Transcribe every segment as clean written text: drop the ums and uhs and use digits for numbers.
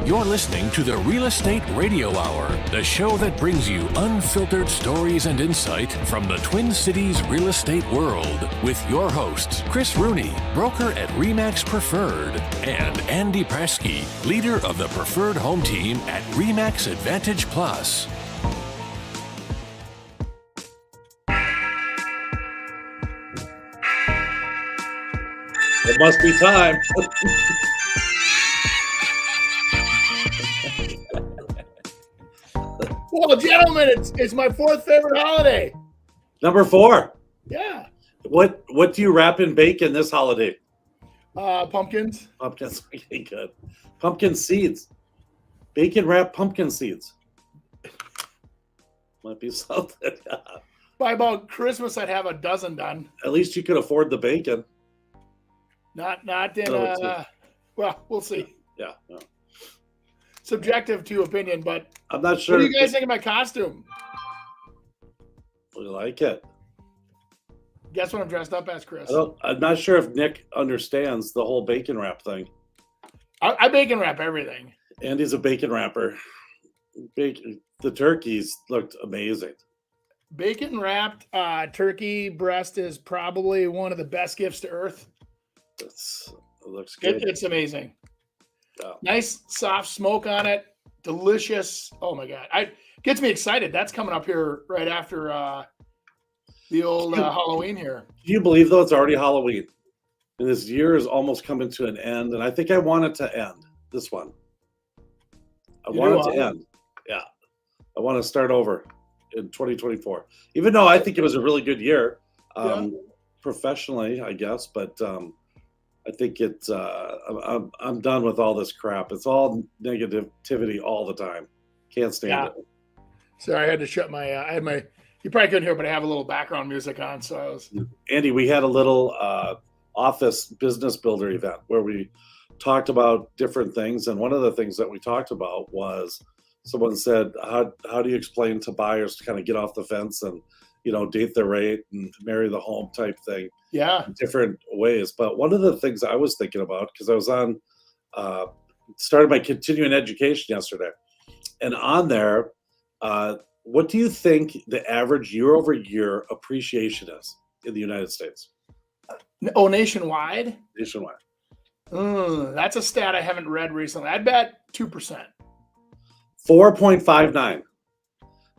You're listening to the Real Estate Radio Hour, the show that brings you unfiltered stories and insight from the Twin Cities real estate world with your hosts, Chris Rooney, broker at RE/MAX Preferred, and Andy Presky, leader of the Preferred Home Team at RE/MAX Advantage Plus. It must be time. Well, gentlemen, it's my fourth favorite holiday. Number 4. Yeah. What do you wrap in bacon this holiday? Pumpkins. Pumpkins. Okay, good. Pumpkin seeds. Bacon wrapped pumpkin seeds. Might be something. By about Christmas, I'd have a dozen done. At least you could afford the bacon. Not in. Well, we'll see. Yeah. No. Subjective to opinion, but I'm not sure. What do you guys think of my costume? We like it. Guess what I'm dressed up as, Chris? I'm not sure if Nick understands the whole bacon wrap thing. I bacon wrap everything. Andy's a bacon wrapper. The turkeys looked amazing. Bacon wrapped turkey breast is probably one of the best gifts to Earth. It looks good. It's amazing. Yeah. Nice soft smoke on it. Delicious. Oh my God. Gets me excited. That's coming up here right after the old Halloween here. Can you believe, though, it's already Halloween? And this year is almost coming to an end. And I think I want it to end, this one. I want it to end. Yeah. I want to start over in 2024. Even though I think it was a really good year professionally, I guess. But I think it's I'm done with all this crap. It's all negativity all the time. Can't stand it. Sorry, I had to shut my you probably couldn't hear, but I have a little background music on, so I was Andy, we had a little office business builder event where we talked about different things, and one of the things that we talked about was someone said, how do you explain to buyers to kind of get off the fence and date the rate and marry the home type thing? Yeah. Different ways. But one of the things I was thinking about, because I was on, started my continuing education yesterday, and on there, what do you think the average year-over-year appreciation is in the United States? Oh, nationwide? Nationwide. That's a stat I haven't read recently. I'd bet 2%. 4.59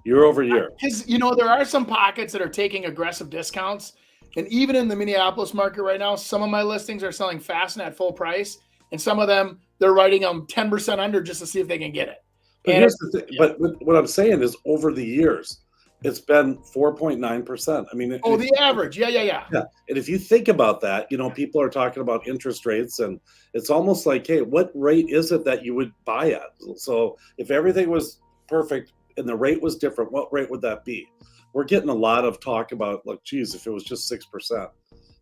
year over year. Because, there are some pockets that are taking aggressive discounts. And even in the Minneapolis market right now, some of my listings are selling fast and at full price. And some of them, they're writing them 10% under just to see if they can get it. But here's the thing. Yeah. But what I'm saying is over the years, it's been 4.9%. I mean, the average. Yeah. Yeah. And if you think about that, people are talking about interest rates, and it's almost like, hey, what rate is it that you would buy at? So if everything was perfect and the rate was different, what rate would that be? We're getting a lot of talk about, like, geez, if it was just 6%.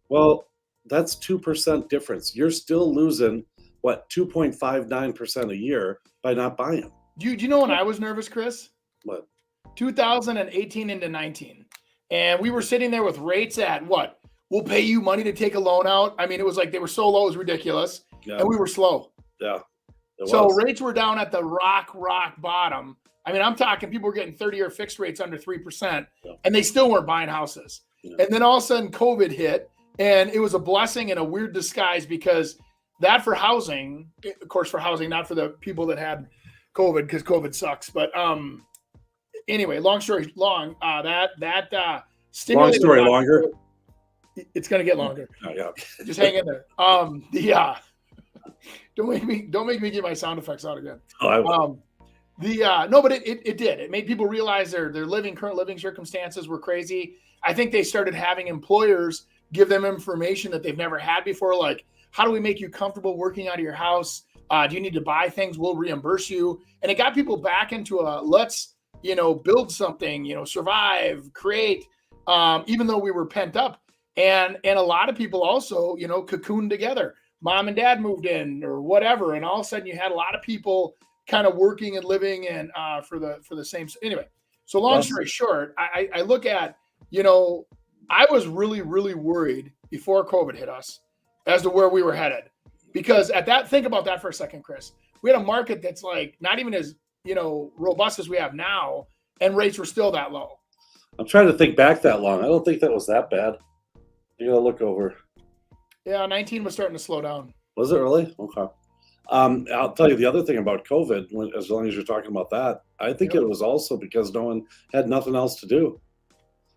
Well, that's 2% difference. You're still losing, 2.59% a year by not buying. Do you know when I was nervous, Chris? What? 2018 into 19. And we were sitting there with rates at what? We'll pay you money to take a loan out. I mean, it was like they were so low, it was ridiculous. Yeah. And we were slow. Yeah. So rates were down at the rock bottom. I mean, I'm talking people were getting 30-year fixed rates under 3%, and they still weren't buying houses. Yeah. And then all of a sudden COVID hit, and it was a blessing in a weird disguise, because that for housing, of course, for housing, not for the people that had COVID, because COVID sucks. But anyway, long story long, that stimulated. Long story longer. It's going to get longer. Oh, yeah. Just hang in there. Don't make me get my sound effects out again. Oh, I will. No, but it did. It made people realize their current living circumstances were crazy. I think they started having employers give them information that they've never had before, like, how do we make you comfortable working out of your house? Do you need to buy things? We'll reimburse you. And it got people back into let's build something, survive, create, even though we were pent up. And a lot of people also, cocooned together. Mom and dad moved in or whatever. And all of a sudden you had a lot of people kind of working and living and for the same. Anyway, so long story short, I look at, I was really, really worried before COVID hit us as to where we were headed. Because think about that for a second, Chris. We had a market that's like not even as, robust as we have now, and rates were still that low. I'm trying to think back that long. I don't think that was that bad. You gotta look over. Yeah, 19 was starting to slow down. Was it really? Okay. I'll tell you the other thing about COVID, as long as you're talking about that, I think it was also because no one had nothing else to do.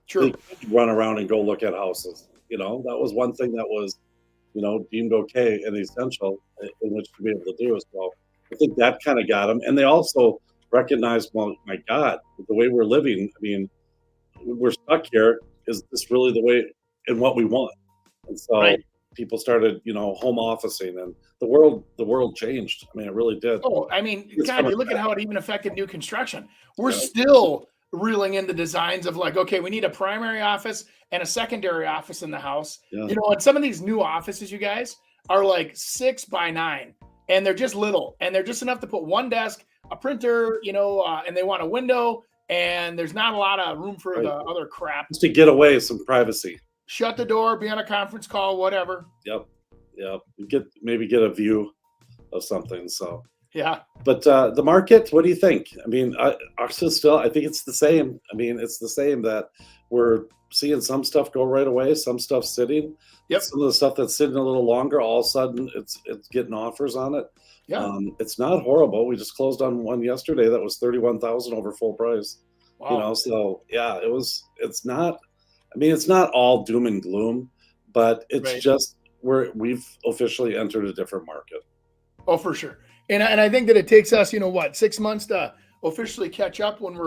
True. They could run around and go look at houses. That was one thing that was, deemed okay and essential in which to be able to do. So I think that kind of got them. And they also recognized, well, my God, the way we're living, I mean, we're stuck here. Is this really the way and what we want? And so people started, home officing, and the world changed. I mean, it really did. Oh, I mean, God, you look at how it even affected new construction. We're still reeling in the designs of like, okay, we need a primary office and a secondary office in the house. Yeah. And some of these new offices, you guys, are like 6 by 9, and they're just little, and they're just enough to put one desk, a printer, and they want a window, and there's not a lot of room for the other crap. Just to get away, some privacy. Shut the door, be on a conference call, whatever. Yep. Maybe get a view of something. So yeah. But the market, what do you think? I mean, ours is still. I think it's the same. I mean, it's the same that we're seeing some stuff go right away, some stuff sitting. Yep. Some of the stuff that's sitting a little longer, all of a sudden it's getting offers on it. Yeah. It's not horrible. We just closed on one yesterday that was 31,000 over full price. Wow. So yeah, it's not. I mean, it's not all doom and gloom, but it's just we've officially entered a different market. Oh, for sure. And I think that it takes us, 6 months to officially catch up when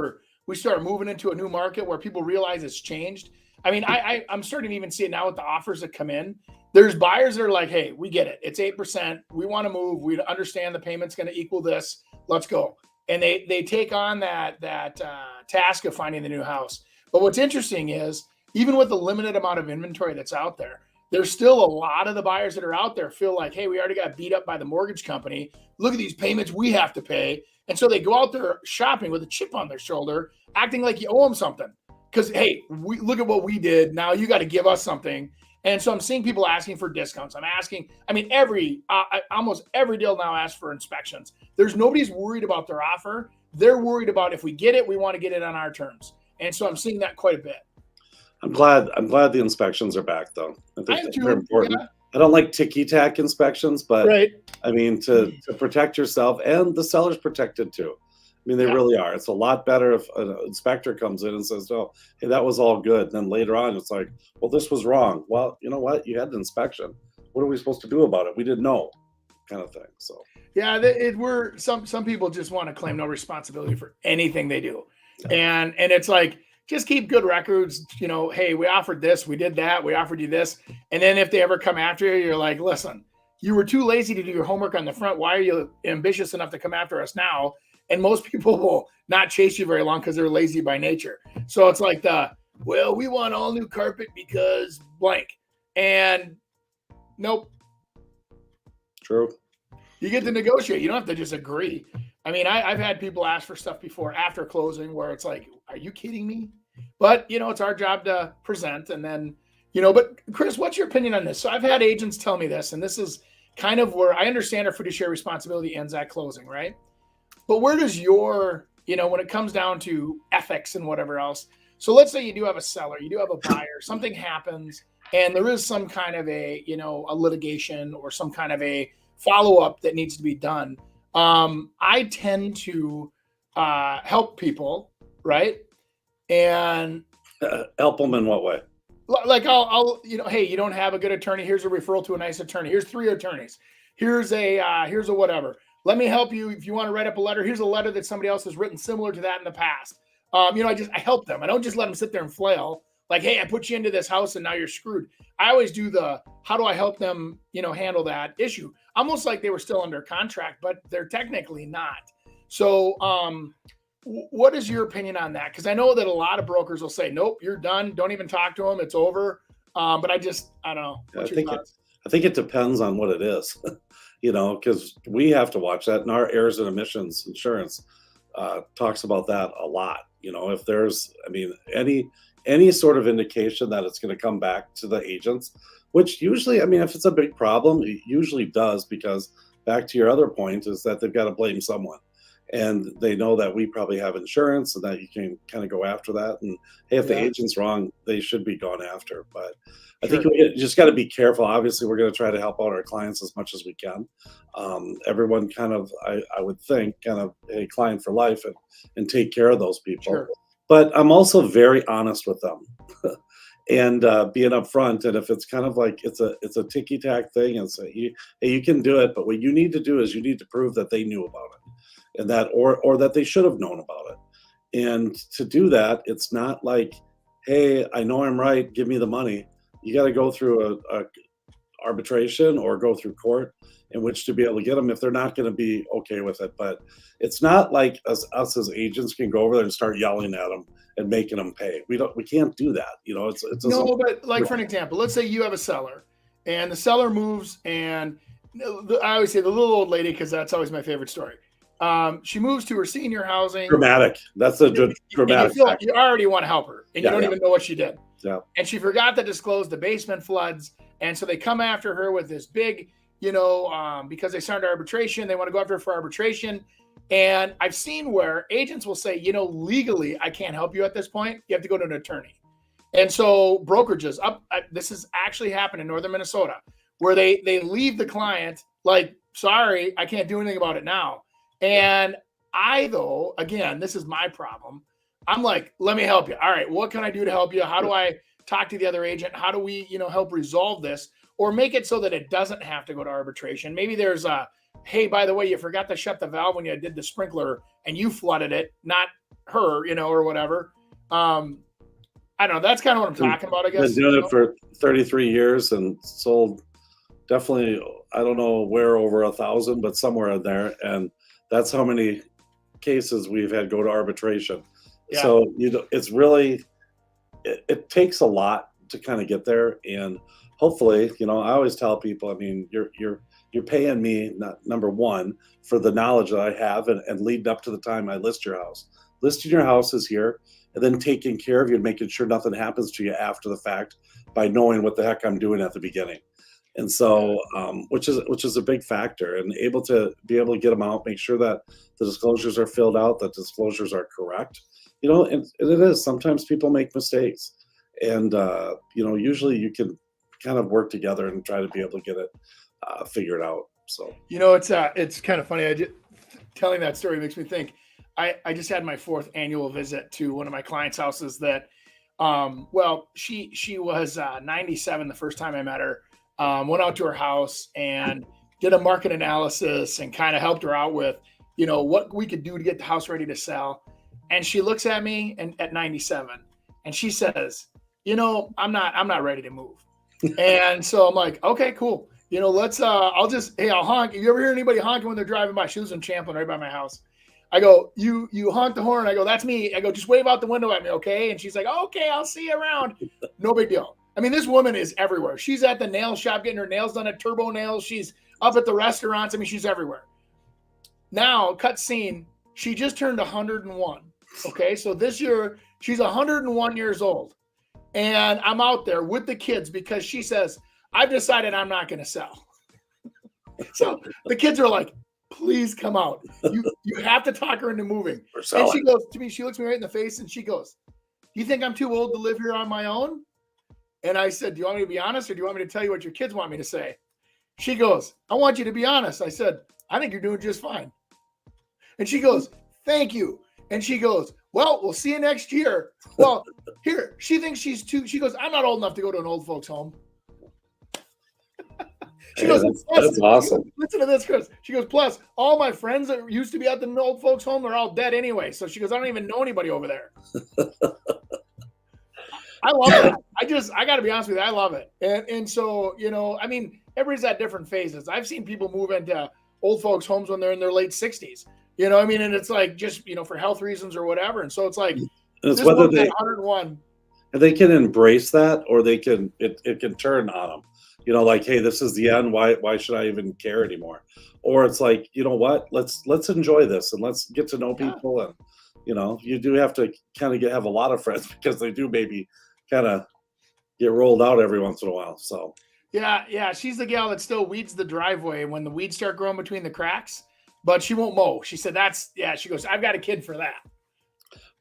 we start moving into a new market where people realize it's changed. I mean, I'm starting to even see it now with the offers that come in. There's buyers that are like, hey, we get it. It's 8%. We want to move. We understand the payment's going to equal this. Let's go. And they take on that task of finding the new house. But what's interesting is, even with the limited amount of inventory that's out there, there's still a lot of the buyers that are out there feel like, hey, we already got beat up by the mortgage company. Look at these payments we have to pay. And so they go out there shopping with a chip on their shoulder, acting like you owe them something. Because, hey, look at what we did. Now you got to give us something. And so I'm seeing people asking for discounts. Almost every deal now asks for inspections. Nobody's worried about their offer. They're worried about, if we get it, we want to get it on our terms. And so I'm seeing that quite a bit. I'm glad the inspections are back, though. I think they're important. Yeah. I don't like ticky-tack inspections, but I mean, to protect yourself, and the seller's protected too. I mean, they really are. It's a lot better if an inspector comes in and says, "Oh, hey, that was all good." And then later on, it's like, "Well, this was wrong." Well, you know what? You had an inspection. What are we supposed to do about it? We didn't know, kind of thing. So yeah, some people just want to claim no responsibility for anything they do, and it's like, just keep good records. Hey, we offered this, we did that, we offered you this, and then if they ever come after you, you're like, listen, you were too lazy to do your homework on the front. Why are you ambitious enough to come after us now? And most people will not chase you very long because they're lazy by nature. So it's like we want all new carpet because blank. And nope. True. You get to negotiate. You don't have to just agree. I mean, I've had people ask for stuff before after closing where it's like, are you kidding me? But, it's our job to present. And then, but Chris, what's your opinion on this? So I've had agents tell me this, and this is kind of where I understand our fiduciary responsibility ends at closing, right? But where does your, when it comes down to ethics and whatever else? So let's say you do have a seller, you do have a buyer, something happens, and there is some kind of a litigation or some kind of a follow-up that needs to be done. I tend to help people, right? And help them in what way? Like I'll hey, you don't have a good attorney. Here's a referral to a nice attorney. Here's 3 attorneys. Here's a whatever. Let me help you if you want to write up a letter. Here's a letter that somebody else has written similar to that in the past. I help them. I don't just let them sit there and flail. Like, hey, I put you into this house and now you're screwed. I always do how do I help them, handle that issue? Almost like they were still under contract, but they're technically not. So, what is your opinion on that? Because I know that a lot of brokers will say, nope, you're done. Don't even talk to them. It's over. But I don't know. What's your thoughts? I think it depends on what it is, because we have to watch that. And our errors and omissions insurance talks about that a lot. If there's, any sort of indication that it's going to come back to the agents, which usually, I mean, if it's a big problem, it usually does, because back to your other point is that they've got to blame someone. And they know that we probably have insurance and that you can kind of go after that. And hey, if the agent's wrong, they should be gone after. But I think we just got to be careful. Obviously, we're going to try to help out our clients as much as we can. Everyone kind of, I would think, kind of a client for life, and take care of those people. Sure. But I'm also very honest with them. And being upfront, and if it's kind of like it's a ticky tack thing, and say, hey, you can do it, but what you need to do is you need to prove that they knew about it, and that or that they should have known about it. And to do that, it's not like, hey, I know I'm right, give me the money. You got to go through a arbitration or go through court in which to be able to get them if they're not going to be okay with it. But it's not like us as agents can go over there and start yelling at them and making them pay. We can't do that. You know, it's no, but like for an example, let's say you have a seller and the seller moves, and I always say the little old lady, because that's always my favorite story. She moves to her senior housing. Dramatic. That's a dramatic. You already want to help her, and you don't even know what she did. Yeah. And she forgot to disclose the basement floods, and so they come after her with this big, because they signed arbitration, they want to go after her for arbitration. And I've seen where agents will say, legally, I can't help you at this point. You have to go to an attorney. And so brokerages this has actually happened in northern Minnesota, where they leave the client like, sorry, I can't do anything about it now. And though, again, this is my problem. I'm like, let me help you. All right, what can I do to help you? How do I talk to the other agent? How do we, help resolve this, or make it so that it doesn't have to go to arbitration? Maybe there's hey, by the way, you forgot to shut the valve when you did the sprinkler and you flooded it, not her, or whatever. I don't know. That's kind of what I'm talking about, I guess. Been doing it for 33 years and sold definitely, I don't know where, over 1,000, but somewhere in there. And that's how many cases we've had go to arbitration. Yeah. So, it's really, it takes a lot to kind of get there. And hopefully, I always tell people, I mean, you're paying me, number one, for the knowledge that I have and leading up to the time I list your house. Listing your house is here, and then taking care of you and making sure nothing happens to you after the fact by knowing what the heck I'm doing at the beginning. And so, which is a big factor, and able to get them out, make sure that the disclosures are filled out, that disclosures are correct. And it is, sometimes people make mistakes, and usually you can kind of work together and try to be able to get it figured out. So it's kind of funny. Telling that story makes me think. I just had my 4th annual visit to one of my clients' houses. That, she was 97 the first time I met her. Went out to her house and did a market analysis and kind of helped her out with, what we could do to get the house ready to sell. And she looks at me at 97 and she says, I'm not ready to move. And so I'm like, okay, cool. Let's, I'll honk. You ever hear anybody honking when they're driving by? She lives in Champlin, right by my house. I go, you honk the horn. I go, that's me. I go, just wave out the window at me. Okay. And she's like, okay, I'll see you around. No big deal. I mean, this woman is everywhere. She's at the nail shop getting her nails done at Turbo Nails. She's up at the restaurants. I mean, she's everywhere. Now, cut scene, she just turned 101. Okay. So this year she's 101 years old. And I'm out there with the kids because she says, I've decided I'm not going to sell. So the kids are like, please come out. You have to talk her into moving. And she goes to me, she looks me right in the face and she goes, do you think I'm too old to live here on my own? And I said, do you want me to be honest, or do you want me to tell you what your kids want me to say? She goes, I want you to be honest. I said, I think you're doing just fine. And she goes, thank you. And she goes, well, we'll see you next year. Well, here, she thinks she goes, I'm not old enough to go to an old folks home. She goes, that's awesome. Listen to this, Chris. She goes, plus, all my friends that used to be at the old folks home are all dead anyway. So she goes, I don't even know anybody over there. I love that. I got to be honest with you. I love it. And so, I mean, everybody's at different phases. I've seen people move into old folks homes when they're in their late 60s. And it's like just, for health reasons or whatever. And so it's like, it's whether they 101. And they can embrace that, or it can turn on them. Like, hey, this is the end. Why should I even care anymore? Or it's like, you know what? Let's enjoy this and let's get to know people and you do have to kind of have a lot of friends because they do maybe kind of get rolled out every once in a while. So yeah, she's the gal that still weeds the driveway when the weeds start growing between the cracks, but she won't mow. She said she goes, I've got a kid for that.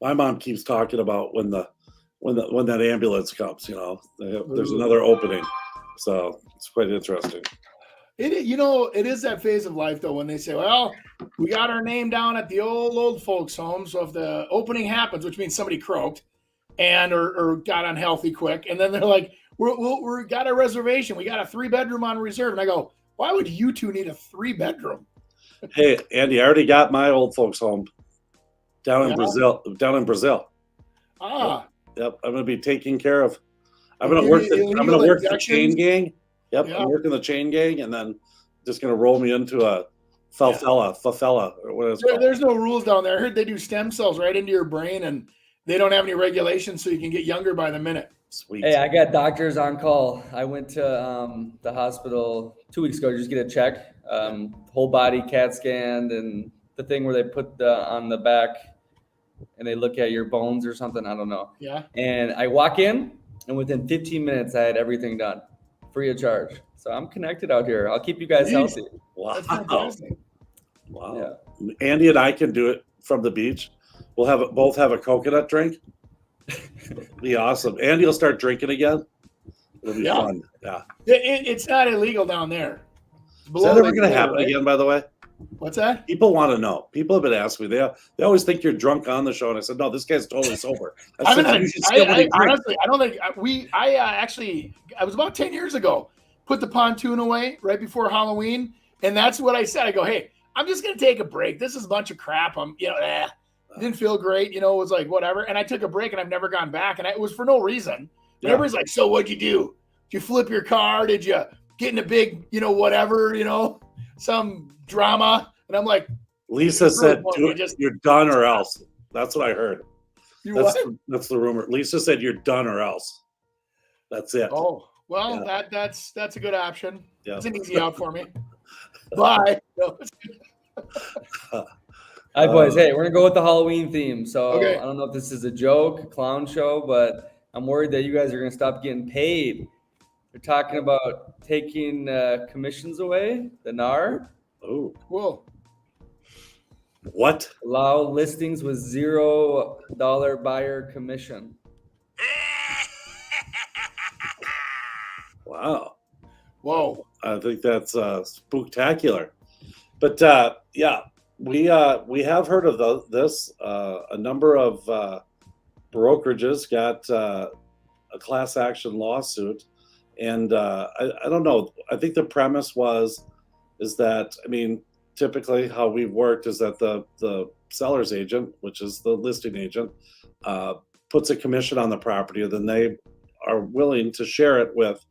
my mom keeps talking about when that ambulance comes, there's another opening. So it's quite interesting. It is that phase of life though when they say, well, we got our name down at the old folks home, so if the opening happens, which means somebody croaked and or got unhealthy quick, and then they're like, we got a reservation, we got a 3-bedroom on reserve, and I go, why would you two need a 3-bedroom? Hey, Andy, I already got my old folks home down in Brazil. Yep, I'm going to be taking care of. I'm going to work the chain gang. Yep, yeah. I'm working the chain gang, and then just going to roll me into a favela, or what is it called. There's no rules down there. I heard they do stem cells right into your brain, and they don't have any regulations, so you can get younger by the minute. Sweet. Hey, I got doctors on call. I went to the hospital 2 weeks ago to just get a check, whole body CAT scan, and the thing where they put on the back and they look at your bones or something. I don't know. Yeah. And I walk in, and within 15 minutes, I had everything done, free of charge. So I'm connected out here. I'll keep you guys healthy. Wow. That's fantastic. Wow. Yeah. Andy and I can do it from the beach. We'll both have a coconut drink. Be awesome. Andy will start drinking again. It'll be fun. Yeah. It's not illegal down there. Is that ever going to happen again, by the way? What's that? People want to know. People have been asking me. They always think you're drunk on the show, and I said, no, this guy's totally sober. Honestly, I don't think I was about 10 years ago, put the pontoon away right before Halloween, and that's what I said. I go, hey, I'm just going to take a break. This is a bunch of crap. Didn't feel great. It was like whatever. And I took a break, and I've never gone back, and it was for no reason. Yeah. Everybody's like, so what'd you do? Did you flip your car? Did you get in a big, whatever, some drama? And I'm like, Lisa said, you're done or else. That's what I heard. That's the rumor. Lisa said, you're done or else. That's it. Oh, well, yeah. That's a good option. Yeah. It's an easy out for me. Bye. All right, boys. Hey, we're going to go with the Halloween theme. So okay. I don't know if this is a joke, a clown show, but I'm worried that you guys are going to stop getting paid. They're talking about taking commissions away, the NAR. Oh, whoa. What? Allow listings with $0 buyer commission. Wow. Whoa. I think that's spooktacular. But we have heard of this. A number of brokerages got a class action lawsuit, and I don't know. I think the premise is that, typically how we've worked is that the seller's agent, which is the listing agent, puts a commission on the property, and then they are willing to share it with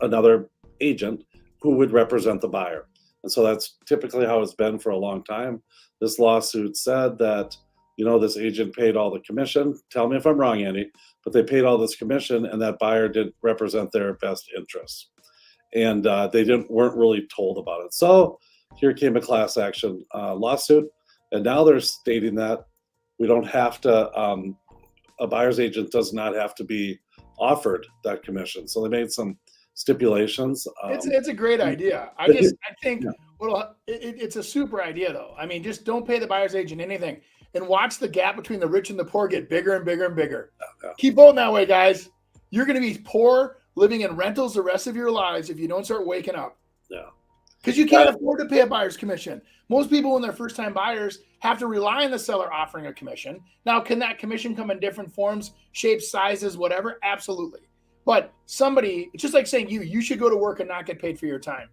another agent who would represent the buyer. And so that's typically how it's been for a long time. This lawsuit said that, this agent paid all the commission. Tell me if I'm wrong, Andy, but they paid all this commission, and that buyer didn't represent their best interests. And they weren't really told about it. So here came a class action lawsuit, and now they're stating that we don't have to, a buyer's agent does not have to be offered that commission. So they made some stipulations. It's a great idea. I think it's a super idea though. Just don't pay the buyer's agent anything, and watch the gap between the rich and the poor get bigger and bigger and bigger. Yeah. Keep voting that way, guys. You're going to be poor, living in rentals the rest of your lives if you don't start waking up. Yeah. Because you can't afford to pay a buyer's commission. Most people, when they're first-time buyers, have to rely on the seller offering a commission. Now, can that commission come in different forms, shapes, sizes, whatever? Absolutely. But it's just like saying you should go to work and not get paid for your time.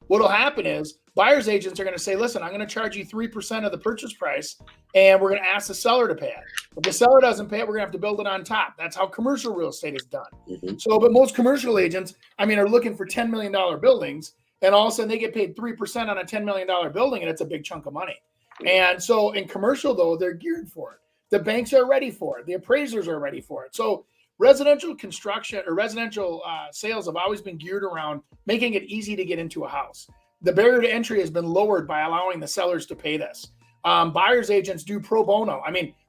What'll happen is buyer's agents are going to say, listen, I'm going to charge you 3% of the purchase price, and we're going to ask the seller to pay it. If the seller doesn't pay it, we're going to have to build it on top. That's how commercial real estate is done. Mm-hmm. So, but most commercial agents, are looking for $10 million buildings, and all of a sudden they get paid 3% on a $10 million building, and it's a big chunk of money. And so in commercial, though, they're geared for it. The banks are ready for it. The appraisers are ready for it. So residential construction or residential sales have always been geared around making it easy to get into a house. The barrier to entry has been lowered by allowing the sellers to pay this. Buyer's agents do pro bono.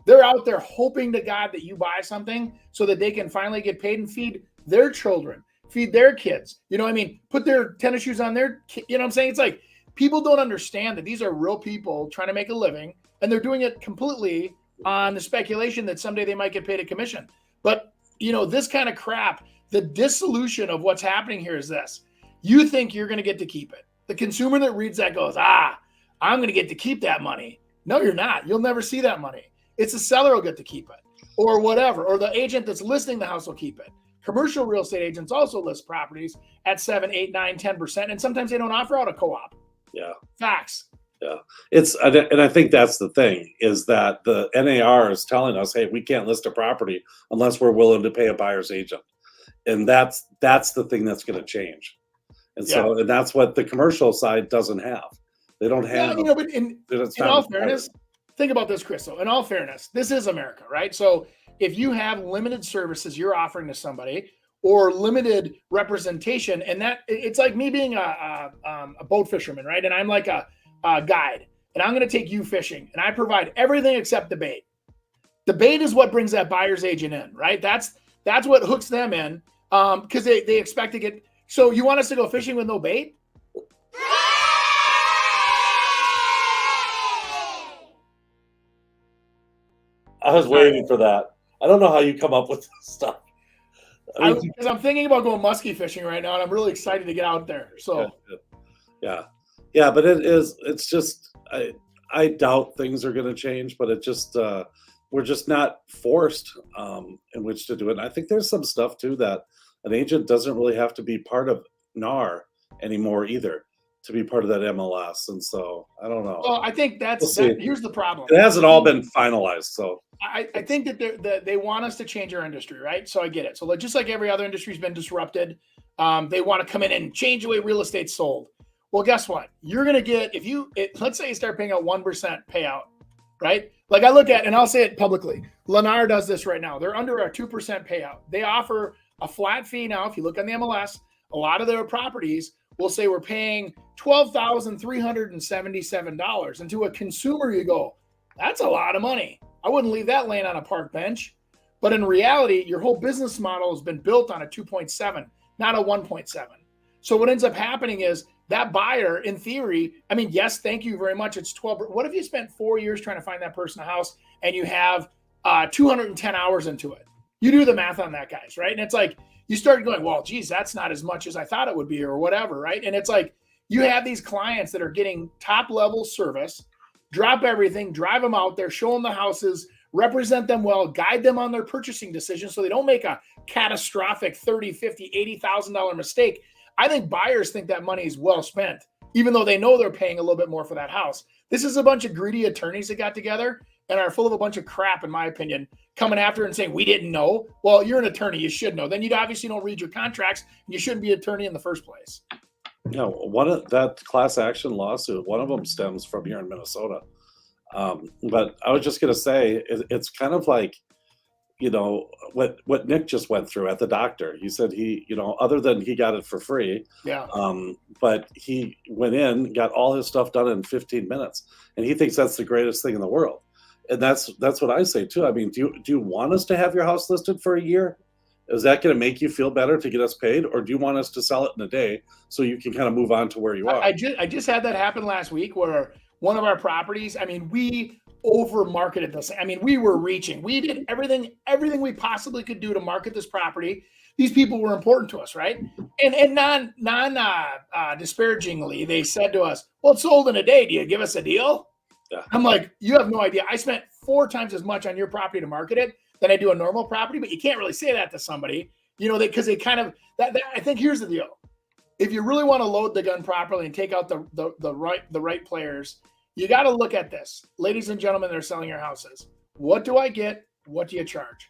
They're out there hoping to God that you buy something so that they can finally get paid and feed their children, feed their kids. You know what I mean? Put their tennis shoes on their, you know what I'm saying? It's like people don't understand that these are real people trying to make a living, and they're doing it completely on the speculation that someday they might get paid a commission. But, this kind of crap, the dissolution of what's happening here is this. You think you're going to get to keep it. The consumer that reads that goes, I'm going to get to keep that money. No, you're not. You'll never see that money. It's the seller will get to keep it or whatever, or the agent that's listing the house will keep it. Commercial real estate agents also list properties at 7, 8, 9, 10%, and sometimes they don't offer out a co-op. Yeah. Facts. Yeah. And I think that's the thing is that the NAR is telling us, hey, we can't list a property unless we're willing to pay a buyer's agent. And that's the thing that's going to change. And so, and that's what the commercial side doesn't have. They don't have. Yeah, but in all fairness, think about this, Chris. So in all fairness, this is America, right? So if you have limited services you're offering to somebody or limited representation, and that it's like me being a boat fisherman, right? And I'm like a guide, and I'm going to take you fishing, and I provide everything except the bait. The bait is what brings that buyer's agent in, right? That's what hooks them in because they expect to get. So you want us to go fishing with no bait? I was waiting for that. I don't know how you come up with this stuff. Because I'm thinking about going muskie fishing right now, and I'm really excited to get out there. So, yeah, but it's just I doubt things are going to change, but it just we're just not forced in which to do it. And I think there's some stuff too that an agent doesn't really have to be part of NAR anymore either to be part of that MLS. And so I don't know. Well, I think here's the problem. It hasn't all been finalized. So I think that they want us to change our industry, right? So I get it. So just like every other industry's been disrupted, they want to come in and change the way real estate's sold. Well, guess what? You're going to get, let's say you start paying a 1% payout, right? Like I look at, and I'll say it publicly, Lennar does this right now. They're under a 2% payout. They offer a flat fee now. If you look on the MLS, a lot of their properties will say we're paying $12,377. And to a consumer, you go, that's a lot of money. I wouldn't leave that laying on a park bench. But in reality, your whole business model has been built on a 2.7, not a 1.7. So what ends up happening is that buyer, in theory, I mean, yes, thank you very much. It's 12. What if you spent 4 years trying to find that person a house and you have 210 hours into it? You do the math on that, guys, right? And it's like, you start going, well, geez, that's not as much as I thought it would be or whatever, right? And it's like, you have these clients that are getting top level service, drop everything, drive them out there, show them the houses, represent them well, guide them on their purchasing decisions so they don't make a catastrophic $30,000, $50,000, $80,000 mistake. I think buyers think that money is well spent, even though they know they're paying a little bit more for that house. This is a bunch of greedy attorneys that got together and are full of a bunch of crap, in my opinion, coming after and saying, we didn't know. Well, you're an attorney. You should know. Then you obviously don't read your contracts, and you shouldn't be an attorney in the first place. Yeah, one of that class action lawsuit, one of them stems from here in Minnesota. But I was just going to say, it's kind of like, what Nick just went through at the doctor. He said other than he got it for free, but he went in, got all his stuff done in 15 minutes, and he thinks that's the greatest thing in the world. And that's what I say too. I mean, do you want us to have your house listed for a year? Is that going to make you feel better to get us paid, or do you want us to sell it in a day so you can kind of move on to where you are? I just had that happen last week where one of our properties, I mean, we over marketed this. I mean, we were reaching. We did everything we possibly could do to market this property. These people were important to us, right? And non disparagingly, they said to us, "Well, it's sold in a day. Do you give us a deal?" Yeah. I'm like, you have no idea. I spent 4 times as much on your property to market it than I do a normal property, but you can't really say that to somebody, because they kind of that. I think here's the deal: if you really want to load the gun properly and take out the right players, you got to look at this, ladies and gentlemen. They're selling your houses. What do I get? What do you charge?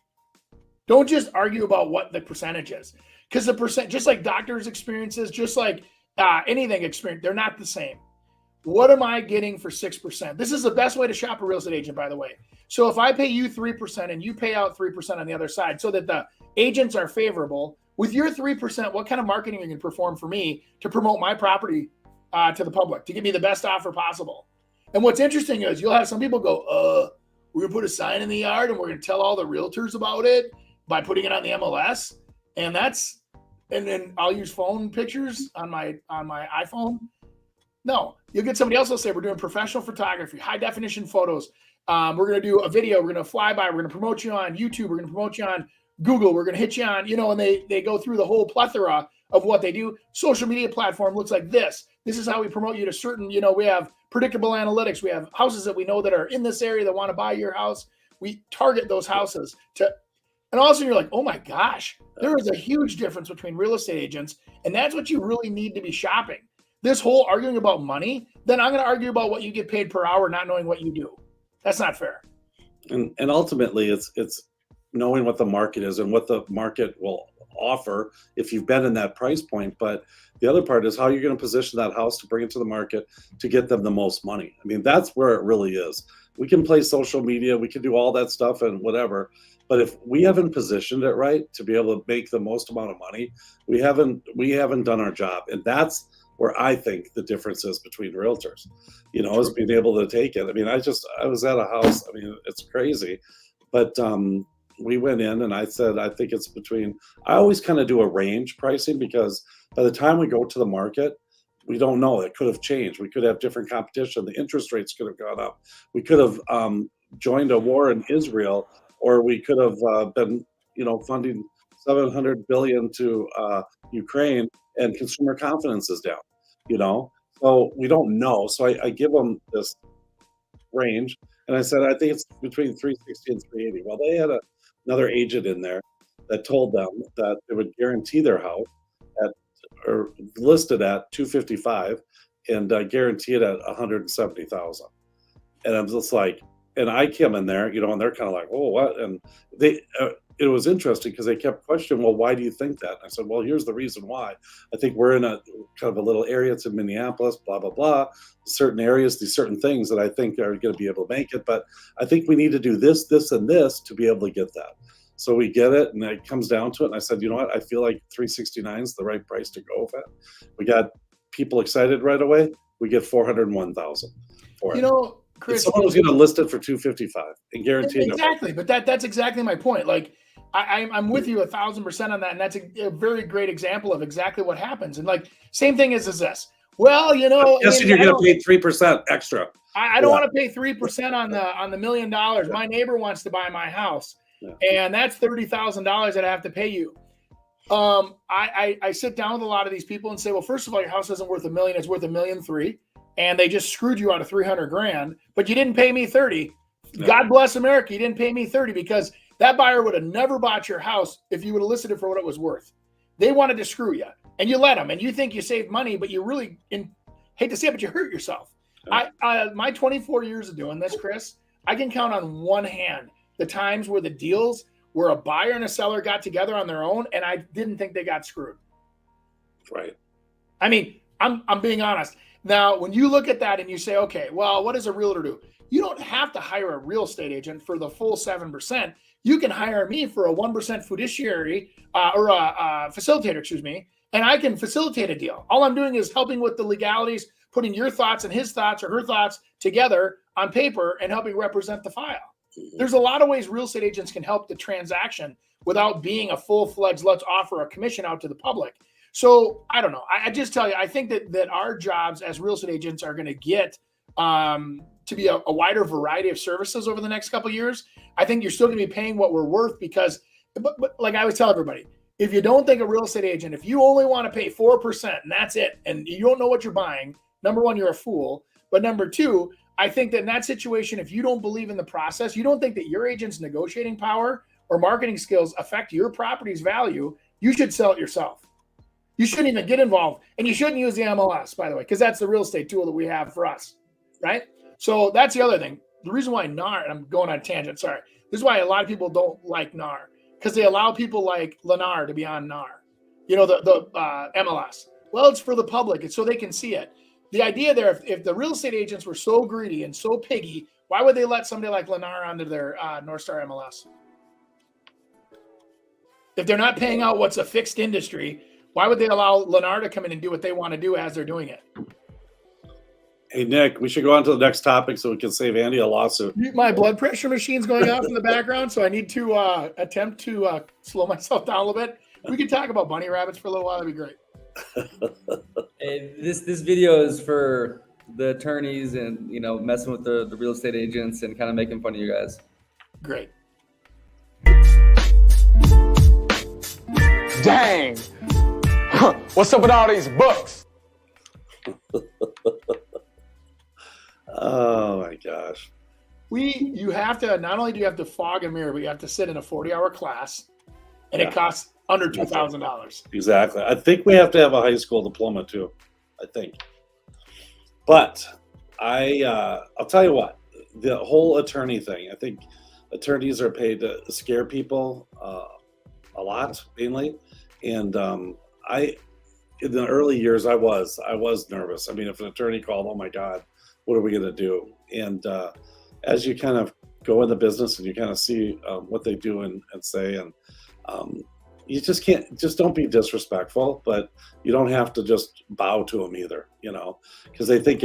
Don't just argue about what the percentage is, because the percent, just like doctors' experiences, just like anything experience, they're not the same. What am I getting for 6%? This is the best way to shop a real estate agent, by the way. So if I pay you 3% and you pay out 3% on the other side so that the agents are favorable, with your 3%, what kind of marketing are you going to perform for me to promote my property to the public, to give me the best offer possible? And what's interesting is you'll have some people go, we're going to put a sign in the yard and we're going to tell all the realtors about it by putting it on the MLS. And then I'll use phone pictures on my iPhone. No, you'll get somebody else will say, we're doing professional photography, high definition photos. We're going to do a video. We're going to fly by. We're going to promote you on YouTube. We're going to promote you on Google. We're going to hit you on, and they go through the whole plethora of what they do. Social media platform looks like this. This is how we promote you to certain, we have predictable analytics. We have houses that we know that are in this area that want to buy your house. We target those houses and also you're like, oh my gosh, there is a huge difference between real estate agents. And that's what you really need to be shopping. This whole arguing about money, then I'm going to argue about what you get paid per hour, not knowing what you do. That's not fair. And ultimately it's knowing what the market is and what the market will offer if you've been in that price point. But the other part is how you're going to position that house to bring it to the market to get them the most money. I mean, that's where it really is. We can play social media, we can do all that stuff and whatever. But if we haven't positioned it right to be able to make the most amount of money, we haven't done our job. And that's where I think the difference is between realtors, is being able to take it. I mean, I was at a house, I mean, it's crazy, but we went in and I said, I think it's I always kind of do a range pricing because by the time we go to the market, we don't know. It could have changed. We could have different competition. The interest rates could have gone up. We could have joined a war in Israel, or we could have been, funding $700 billion to Ukraine, and consumer confidence is down. So we don't know. So I give them this range, and I said I think it's between 360 and 380. Well, they had another agent in there that told them that they would guarantee their house or listed at 255 and guarantee it at 170,000. And I'm just like, and I came in there, and they're kind of like, oh, what? And it was interesting because they kept questioning, well, why do you think that? And I said, well, here's the reason why. I think we're in a kind of a little area. It's in Minneapolis, blah, blah, blah. Certain areas, these certain things that I think are going to be able to make it. But I think we need to do this, this, and this to be able to get that. So we get it, and it comes down to it. And I said, you know what? I feel like 369 is the right price to go with it. We got people excited right away. We get 401,000 for it. Chris, someone was going to list it for 255 and guarantee it. Exactly, but that's exactly my point. Like, I'm with you 1,000% on that, and that's a very great example of exactly what happens. And like, same thing is this. Well, yes, you're going to pay 3% extra. I don't want to pay 3% on the $1 million. My neighbor wants to buy my house, and that's $30,000 that I have to pay you. I sit down with a lot of these people and say, well, first of all, your house isn't worth $1 million; it's worth $1.3 million. And they just screwed you out of $300,000, but you didn't pay me 30. No. God bless America. You didn't pay me 30 because that buyer would have never bought your house if you would have listed it for what it was worth. They wanted to screw you, and you let them, and you think you saved money, but you really, hate to say it, but you hurt yourself. Yeah. My 24 years of doing this, Chris, I can count on one hand the times where the deals where a buyer and a seller got together on their own, and I didn't think they got screwed. Right. I mean, I'm being honest. Now, when you look at that and you say, okay, well, what does a realtor do? You don't have to hire a real estate agent for the full 7%. You can hire me for a 1% fiduciary or a facilitator, and I can facilitate a deal. All I'm doing is helping with the legalities, putting your thoughts and his thoughts or her thoughts together on paper and helping represent the file. There's a lot of ways real estate agents can help the transaction without being a full-fledged, let's offer a commission out to the public. So I don't know. I just tell you, I think that our jobs as real estate agents are going to get to be a wider variety of services over the next couple of years. I think you're still going to be paying what we're worth because, but like I always tell everybody, if you don't think a real estate agent, if you only want to pay 4% and that's it, and you don't know what you're buying, number one, you're a fool. But number two, I think that in that situation, if you don't believe in the process, you don't think that your agent's negotiating power or marketing skills affect your property's value, you should sell it yourself. You shouldn't even get involved, and you shouldn't use the MLS, by the way, because that's the real estate tool that we have for us, right? So that's the other thing. The reason why NAR, and I'm going on a tangent, sorry. This is why a lot of people don't like NAR, because they allow people like Lennar to be on NAR, the MLS. Well, it's for the public. It's so they can see it. The idea there, if the real estate agents were so greedy and so piggy, why would they let somebody like Lennar onto their North Star MLS? If they're not paying out what's a fixed industry, why would they allow Lennar to come in and do what they want to do as they're doing it? Hey, Nick, we should go on to the next topic so we can save Andy a lawsuit. My blood pressure machine's going off in the background, so I need to attempt to slow myself down a little bit. We could talk about bunny rabbits for a little while. That'd be great. Hey, this video is for the attorneys and, you know, messing with the real estate agents and kind of making fun of you guys. Great. Dang. Huh. What's up with all these books? Oh my gosh. You have to, not only do you have to fog a mirror, but you have to sit in a 40-hour class, and it costs under $2,000. Exactly. I think we have to have a high school diploma too. I think. But I'll tell you what, the whole attorney thing, I think attorneys are paid to scare people a lot, mainly. And in the early years, I was nervous. I mean, if an attorney called, oh my God, what are we going to do? And as you kind of go in the business and you kind of see what they do and say, and you just don't be disrespectful, but you don't have to just bow to them either, you know, because they think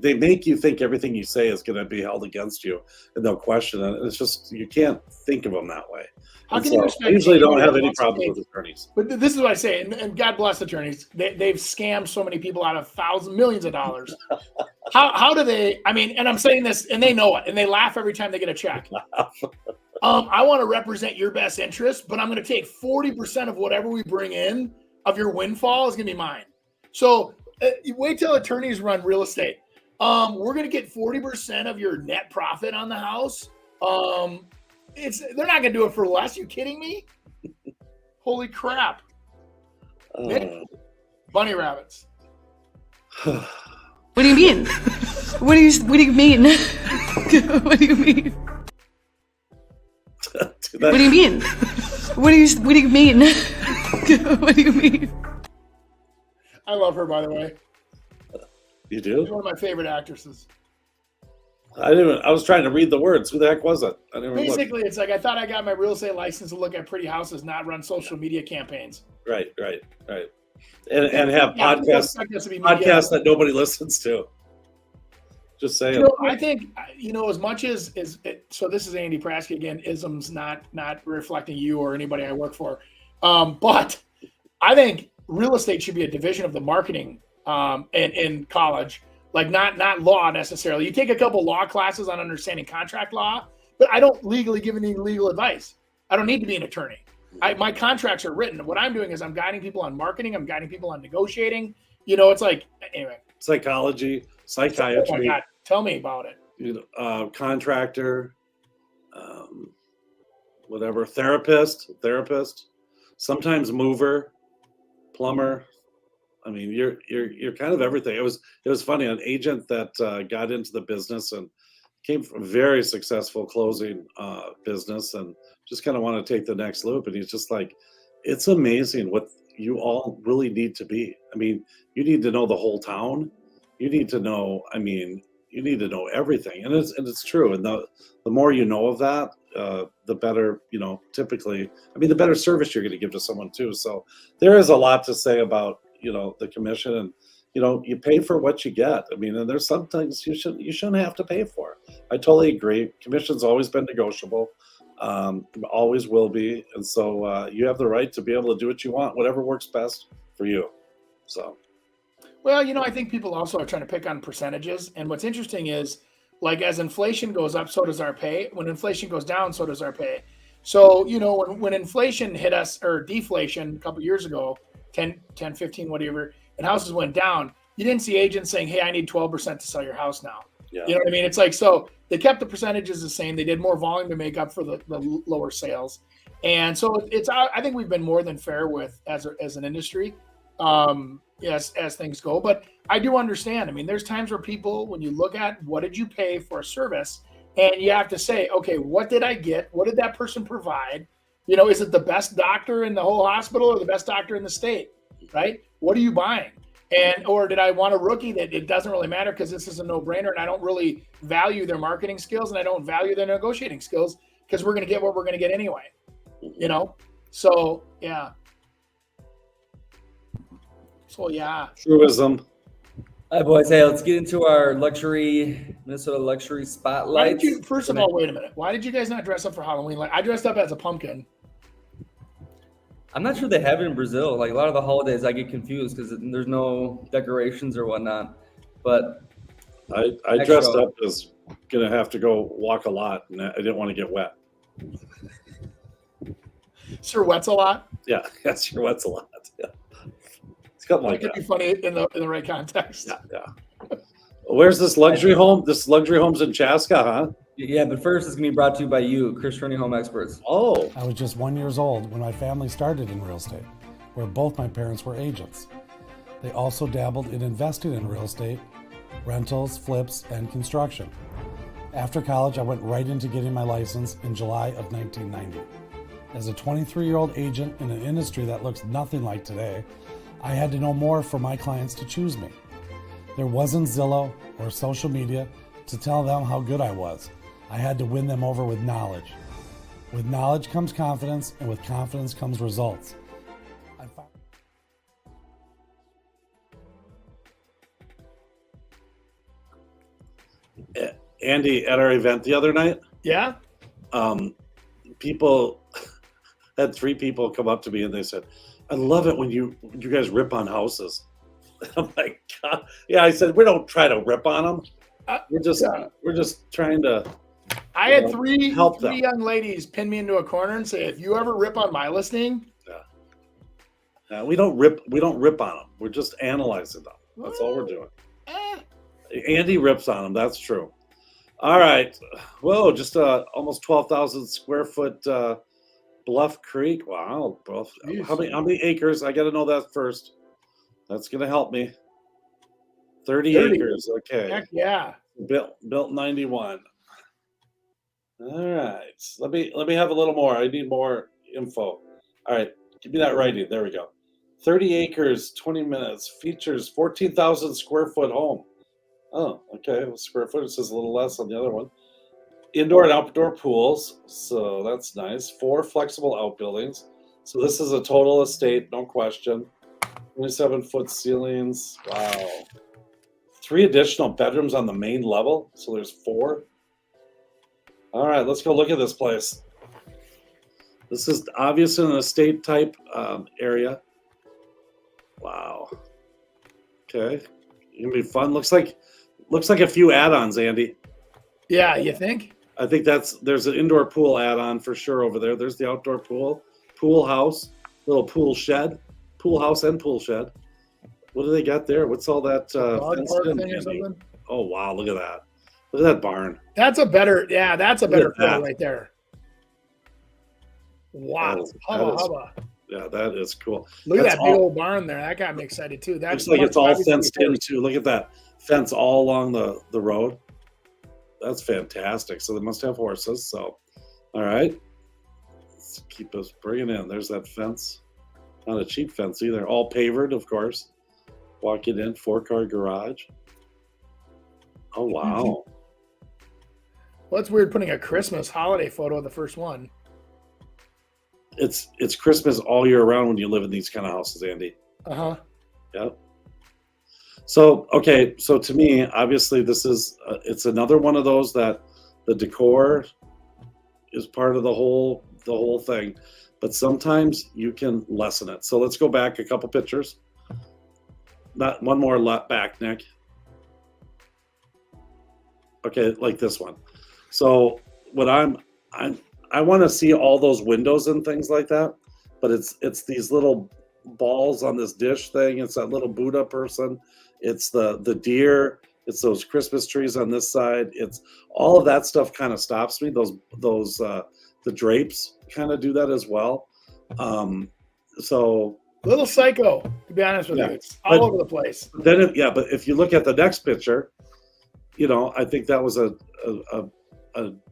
they make you think everything you say is going to be held against you, and they'll question it. It's just, you can't think of them that way. How can you respect I usually don't have any anybody problems with attorneys. But this is what I say, and God bless attorneys. They've scammed so many people out of millions of dollars. How do they? I mean, and I'm saying this, and they know it, and they laugh every time they get a check. I want to represent your best interest, but I'm going to take 40% of whatever we bring in of your windfall is going to be mine. So wait till attorneys run real estate. We're going to get 40% of your net profit on the house. They're not going to do it for less. You kidding me? Holy crap. Nick, bunny rabbits. What do you mean? What do you mean? What do you mean? What do you mean? What do you mean? What do you mean? I love her, by the way. You do? She's one of my favorite actresses. I was trying to read the words. Who the heck was it? I didn't Basically, it's like I thought I got my real estate license to look at pretty houses, not run social media campaigns. Right. And have podcasts that nobody listens to. Just saying. I think, as much as so this is Andy Praske again, isms not reflecting you or anybody I work for. But I think real estate should be a division of the marketing in college, like not law necessarily. You take a couple law classes on understanding contract law, but I don't legally give any legal advice. I don't need to be an attorney. My contracts are written. What I'm doing is I'm guiding people on marketing. I'm guiding people on negotiating. It's like, anyway. Psychology, psychiatry. Oh my God. Tell me about it. Contractor, whatever, therapist, sometimes mover, plumber. I mean, you're kind of everything. It was funny. An agent that got into the business and came from a very successful closing business and just kind of want to take the next loop. And he's just like, it's amazing what you all really need to be. I mean, you need to know the whole town. You need to know, you need to know everything. And it's true. And the more you know of that, the better, typically, the better service you're going to give to someone too. So there is a lot to say about, the commission, and, you pay for what you get. And there's some things you shouldn't have to pay for. I totally agree. Commission's always been negotiable. Always will be. And so you have the right to be able to do what you want, whatever works best for you. So. Well, I think people also are trying to pick on percentages. And what's interesting is, like, as inflation goes up, so does our pay. When inflation goes down, so does our pay. So, when inflation hit us, or deflation a couple of years ago, 10, 15, whatever, and houses went down, you didn't see agents saying, hey, I need 12% to sell your house now. Yeah. You know what I mean? It's like, so they kept the percentages the same. They did more volume to make up for the lower sales. And so I think we've been more than fair with as an industry. Yes, as things go, but I do understand. There's times where people, when you look at what did you pay for a service, and you have to say, okay, what did I get? What did that person provide? Is it the best doctor in the whole hospital or the best doctor in the state, right? What are you buying? Or did I want a rookie that it doesn't really matter because this is a no-brainer and I don't really value their marketing skills and I don't value their negotiating skills because we're going to get what we're going to get anyway, So, yeah. So, yeah. Truism. All right, boys. Hey, let's get into our Minnesota luxury Why spotlight. did you? First of all, wait a minute. Why did you guys not dress up for Halloween? Like I dressed up as a pumpkin. I'm not sure they have it in Brazil. Like a lot of the holidays, I get confused because there's no decorations or whatnot. But I dressed up as gonna have to go walk a lot, and I didn't want to get wet. Sir wets a lot. Yeah, yes, sure wets a lot. Yeah. Something like That that. could be funny in the right context. Yeah. Where's this luxury home? This luxury home's in Chaska, huh? yeah, but first it's gonna be brought to you by you, Chris Rooney Home Experts. Oh, I was just 1 year old when my family started in real estate, where both my parents were agents. They also dabbled in investing in real estate, rentals, flips, and construction. After college, I went right into getting my license in July of 1990. As a 23-year-old agent in an industry that looks nothing like today, I had to know more for my clients to choose me. There wasn't Zillow or social media to tell them how good I was. I had to win them over with knowledge. With knowledge comes confidence, and with confidence comes results. I found- Andy, at our event the other night, Yeah. people had 3 people come up to me and they said, "I love it when you guys rip on houses." I'm like, God. Yeah, I said we don't try to rip on them. We're just trying to. I had three help them. young ladies pin me into a corner and say, "If you ever rip on my listing, We don't rip on them. We're just analyzing them. That's all we're doing. Andy rips on them. That's true. All right. Whoa, just almost 12,000 square foot Bluff Creek. Wow. How many acres? I got to know that first. That's going to help me. 30 acres. Okay. heck yeah." Built 91. All right. Let me have a little more. I need more info. All right. Give me that writing. There we go. 30 acres, 20 minutes. Features 14,000 square foot home. Oh, okay. Well, square footage is a little less on the other one. Indoor and outdoor pools. So that's nice. 4 flexible outbuildings. So this is a total estate, no question. 27-foot ceilings. Wow. 3 additional bedrooms on the main level. So there's 4. All right, let's go look at this place. This is obviously an estate type area. Wow. Okay. Gonna be fun. Looks like a few add-ons, Andy. Yeah, you think? I think there's an indoor pool add-on for sure over there. There's the outdoor pool house, little pool house and pool shed. What do they got there? What's all that Dog fenced park in, thing or Andy? something? Oh wow, look at that. Look at that barn. That's a better photo that. right there. Wow. That is- Hubba. Yeah, that is cool. Look at That's that big all- old barn there. That got me excited too. That Looks like it's all obviously fenced in too. Look at that fence all along the road. That's fantastic. So they must have horses. So, all right, let's keep us bringing in. There's that fence. Not a cheap fence either. All pavered, of course. Walking in, 4-car garage. Oh wow. Well, it's weird putting a Christmas holiday photo of the first one. It's Christmas all year round when you live in these kind of houses, Andy. Uh-huh. Yep. So, okay, so to me, obviously this is it's another one of those that the decor is part of the whole thing, but sometimes you can lessen it. So let's go back a couple pictures. Not one more back, Nick. Okay, like this one. So what I want to see all those windows and things like that, but it's these little balls on this dish thing. It's that little Buddha person. It's the deer. It's those Christmas trees on this side. It's all of that stuff kind of stops me. Those the drapes kind of do that as well. So A little psycho, to be honest with Yeah. you. It's all over the place. then, but if you look at the next picture, I think that was a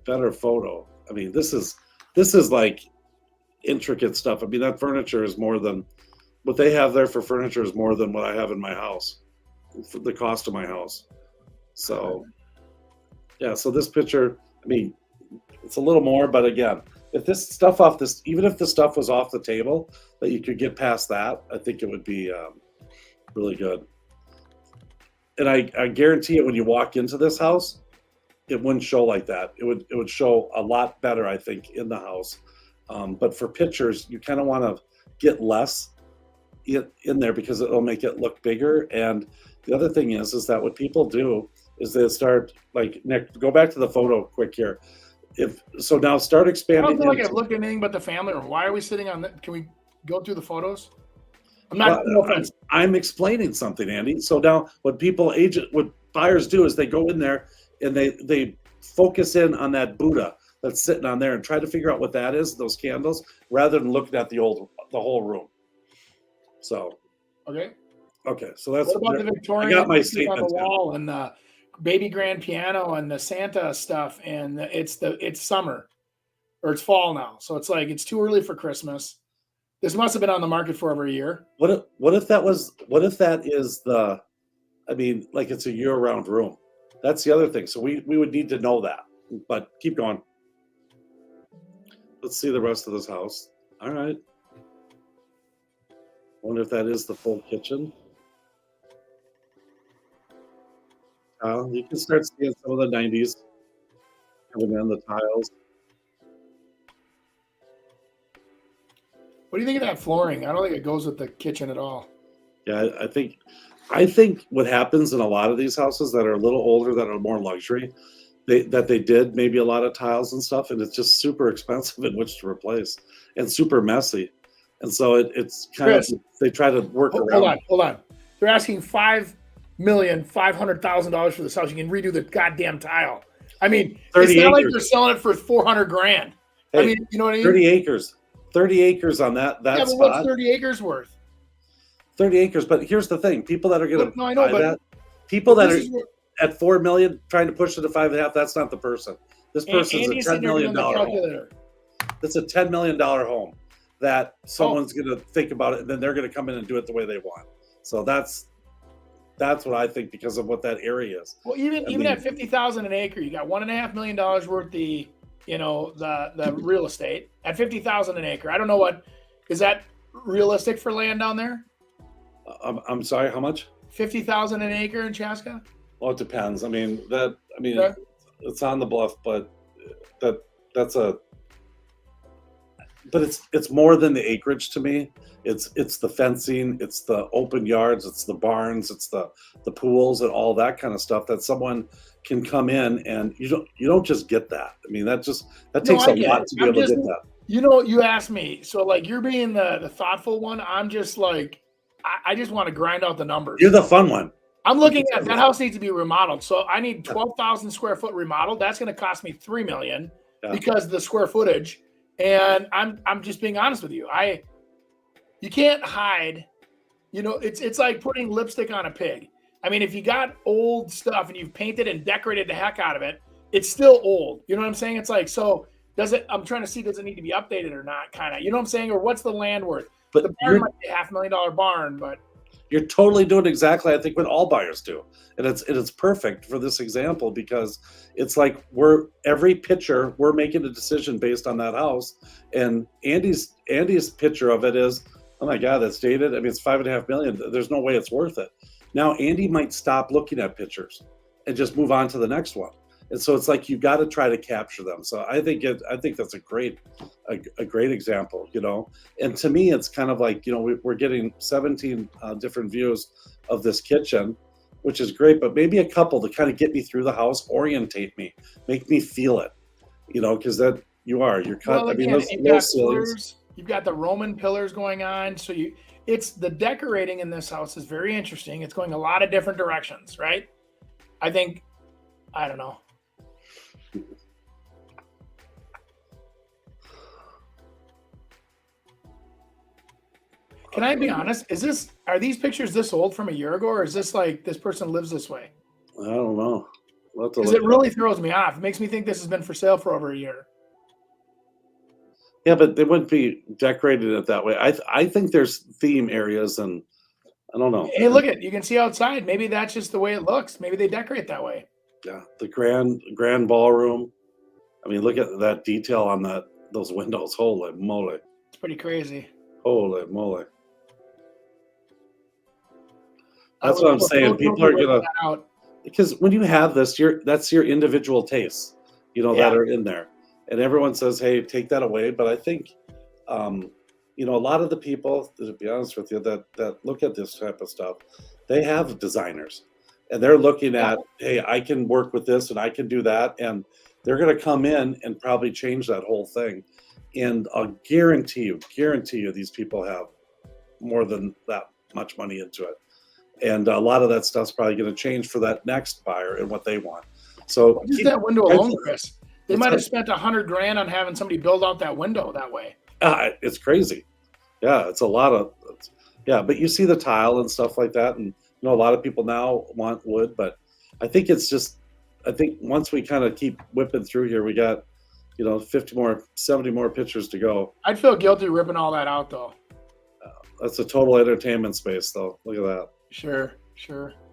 better photo. I mean, this is like intricate stuff. I mean, that furniture is more than what they have there for furniture is more than what I have in my house, for the cost of my house. So, yeah. So this picture, I mean, it's a little more, but again, if this stuff even if the stuff was off the table, that you could get past that, I think it would be really good. and I guarantee you, when you walk into this house, it wouldn't show like that. It would show a lot better, I think, in the house. But for pictures, you kind of want to get less in there because it'll make it look bigger. And the other thing is that what people do is they start, like, Nick, go back to the photo quick here. Now start I expanding. don't feel like I've looked at anything but the family room. Why are we sitting on that? Can we go through the photos? I'm not. No offense. I'm explaining something, Andy. So now what buyers do is they go in there and they focus in on that Buddha that's sitting on there and try to figure out what that is, those candles, rather than looking at the whole room. So Okay. So that's What about the Victorian? I got my on statement the wall and the baby grand piano and the Santa stuff, and it's summer or it's fall now, so it's like it's too early for Christmas. This must have been on the market for over a year. What if that is like it's a year-round room? That's the other thing. So we would need to know that. But keep going. Let's see the rest of this house. All right. Wonder if that is the full kitchen. You can start seeing some of the 90s coming in, the tiles. What do you think of that flooring? I don't think it goes with the kitchen at all. Yeah, I think what happens in a lot of these houses that are a little older, that are more luxury, they did maybe a lot of tiles and stuff, and it's just super expensive in which to replace and super messy. And so it's kind Chris, of, they try to work around. Hold on. They're asking $5,500,000 for this house. You can redo the goddamn tile. I mean, it's not like they're selling it for $400,000. Hey, I mean, you know what I mean? 30 acres on that yeah, but spot. what's 30 acres worth? 30 acres. But here's the thing: people that are going to buy that, people that are at 4 million trying to push it to 5.5. That's not the person. This person's a $10 million home. That's a $10 million home that someone's going to think about it, and then they're going to come in and do it the way they want. So that's what I think, because of what that area is. Well, even at $50,000 an acre, you got $1.5 million worth the real estate at $50,000 an acre. I don't know is that realistic for land down there? I'm sorry, how much? $50,000 an acre in Chaska? Well, it depends. Yeah. It's on the bluff, but it's more than the acreage to me. It's the fencing, it's the open yards, it's the barns, it's the pools and all that kind of stuff that someone can come in, and you don't just get that. I mean, that takes a lot to be able to get that. You asked me, so like you're being the thoughtful one. I'm just like, I just want to grind out the numbers. You're the fun one. I'm looking at that house needs to be remodeled. So I need 12,000 square foot remodeled. That's going to cost me $3 million because of the square footage. And I'm just being honest with you. You can't hide, it's like putting lipstick on a pig. I mean, if you got old stuff and you've painted and decorated the heck out of it, it's still old. You know what I'm saying? It's like, so I'm trying to see, does it need to be updated or not? Kind of, you know what I'm saying? Or what's the land worth? But the barn might be a $500,000 barn, but you're totally doing exactly, I think, what all buyers do. And it's perfect for this example, because it's like every picture, we're making a decision based on that house. And Andy's picture of it is, oh my God, that's dated. I mean, it's $5.5 million. There's no way it's worth it. Now, Andy might stop looking at pictures and just move on to the next one. And so it's like, you got to try to capture them. So I think that's a great example, And to me, it's kind of like, we're getting 17 different views of this kitchen, which is great, but maybe a couple to kind of get me through the house, orientate me, make me feel it, because you're cut. Well, again, there's no ceilings. You've got the Roman pillars going on. So it's the decorating in this house is very interesting. It's going a lot of different directions, right? I don't know. Can I be honest? Are these pictures this old from a year ago, or is this like this person lives this way? I don't know. Because it really throws me off. It makes me think this has been for sale for over a year. Yeah, but they wouldn't be decorated it that way. I think there's theme areas, and I don't know. Hey, you can see outside. Maybe that's just the way it looks. Maybe they decorate that way. Yeah, the grand ballroom. I mean, look at that detail on those windows. Holy moly! It's pretty crazy. Holy moly! That's what I'm saying. People are gonna, out. because when you have this, that's your individual tastes, that are in there, and everyone says, "Hey, take that away." But I think, a lot of the people, to be honest with you, that look at this type of stuff, they have designers, and they're looking at, "Hey, I can work with this, and I can do that," and they're going to come in and probably change that whole thing. And I'll guarantee you, these people have more than that much money into it. And a lot of that stuff's probably going to change for that next buyer and what they want. So just that window alone, Chris. They might have spent $100,000 on having somebody build out that window that way. It's crazy. Yeah, it's a lot of. Yeah, but you see the tile and stuff like that, and a lot of people now want wood. But I think it's just. I think once we kind of keep whipping through here, we got 50 more, 70 more pictures to go. I'd feel guilty ripping all that out, though. That's a total entertainment space, though. Look at that. Sure.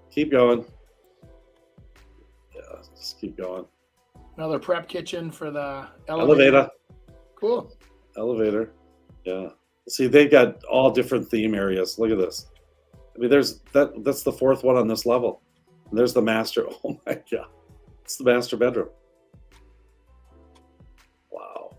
Keep going. Yeah, just keep going. Another prep kitchen for the elevator. Cool. Elevator. Yeah. See, they got all different theme areas. Look at this. I mean, that's the fourth one on this level. And there's the master. Oh my God. It's the master bedroom. Wow.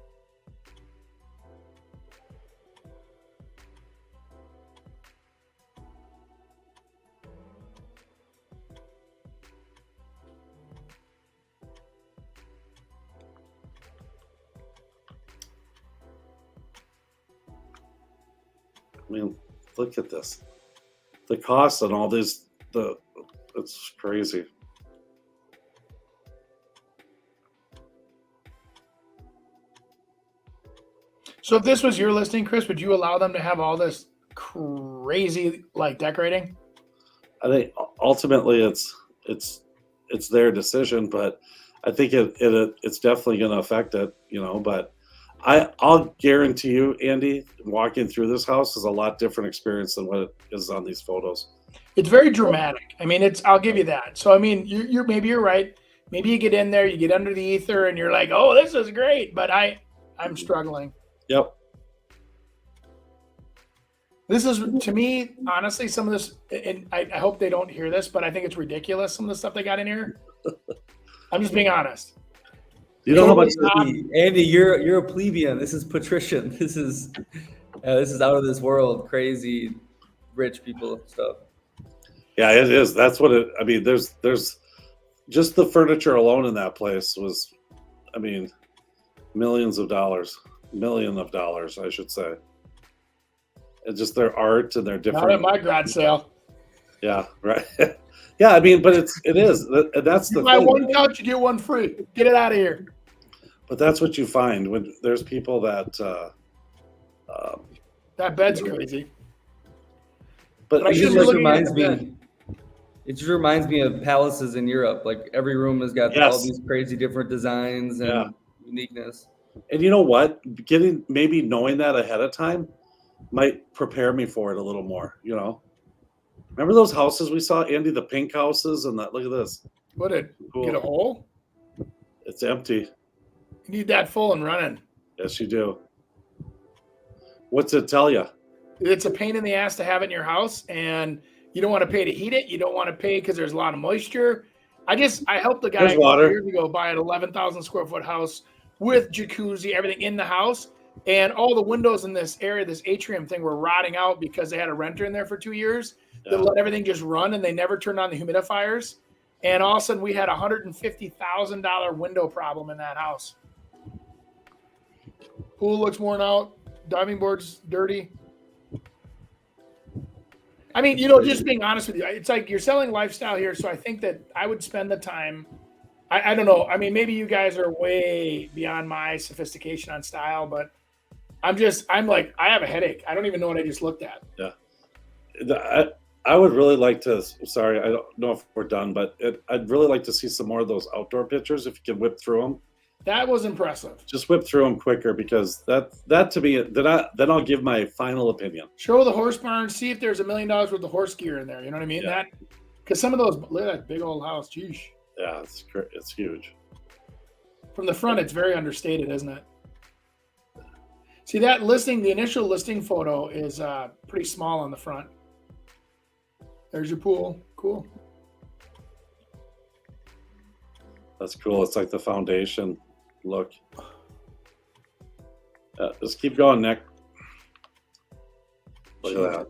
I mean, look at this. The cost on all this, it's crazy. So if this was your listing, Chris, would you allow them to have all this crazy decorating? I think ultimately it's their decision, but I think it's definitely going to affect it, but I'll guarantee you, Andy, walking through this house is a lot different experience than what it is on these photos. It's very dramatic. I mean, I'll give you that. So, I mean, maybe you're right. Maybe you get in there, you get under the ether, and you're like, "Oh, this is great," but I'm struggling. Yep. This is, to me, honestly, some of this, and I hope they don't hear this, but I think it's ridiculous, some of the stuff they got in here. I'm just being honest. You know how much Andy, you're a plebeian. This is patrician. This is out of this world, crazy, rich people stuff. Yeah, it is. That's what it. I mean, there's just the furniture alone in that place was, I mean, million of dollars, I should say. And just their art and their different. Not at my garage sale. Yeah, right. Yeah, I mean, but it is. That's the thing. You buy one thing. couch, you get one free. Get it out of here. But that's what you find when there's people that. That bed's crazy. But it just reminds me of palaces in Europe. Like every room has got all these crazy different designs and uniqueness. And you know what? Maybe knowing that ahead of time might prepare me for it a little more. Remember those houses we saw, Andy? The pink houses and that. Look at this. What get a hole? It's empty. You need that full and running. Yes, you do. What's it tell you? It's a pain in the ass to have it in your house, and you don't want to pay to heat it. You don't want to pay because there's a lot of moisture. I helped the guy years ago buy an 11,000 square foot house with jacuzzi, everything in the house, and all the windows in this area, this atrium thing, were rotting out because they had a renter in there for 2 years. They let everything just run, and they never turned on the humidifiers. And all of a sudden, we had a $150,000 window problem in that house. Pool looks worn out. Diving board's dirty. I mean, just being honest with you, it's like you're selling lifestyle here, so I think that I would spend the time. I don't know. I mean, maybe you guys are way beyond my sophistication on style, but I'm like, I have a headache. I don't even know what I just looked at. Yeah. I would really like to, sorry, I don't know if we're done, but I'd really like to see some more of those outdoor pictures if you can whip through them. That was impressive. Just whip through them quicker because that to me, then I'll give my final opinion. Show the horse barn, see if there's $1 million worth of horse gear in there. You know what I mean? Yeah. Because some of those, look at that big old house. Geesh. Yeah, it's huge. From the front, it's very understated, isn't it? See that listing, the initial listing photo is pretty small on the front. There's your pool. Cool. That's cool. It's like the foundation look. Just keep going, Nick. Look at that.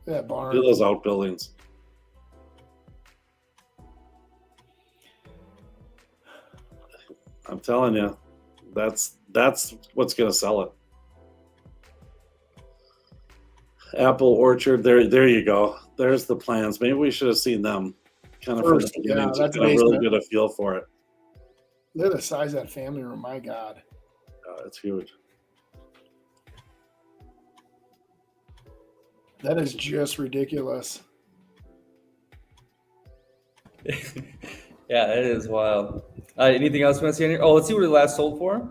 That barn. Look at those outbuildings. I'm telling you, that's what's going to sell it. Apple orchard. There you go. There's the plans. Maybe we should have seen them kind of First, from the beginning to that's kind of really basement. get a feel for it. Look at the size of that family room. My God. It's huge. That is just ridiculous. Yeah, it is wild. Anything else you want to see in here? Oh, let's see what it last sold for.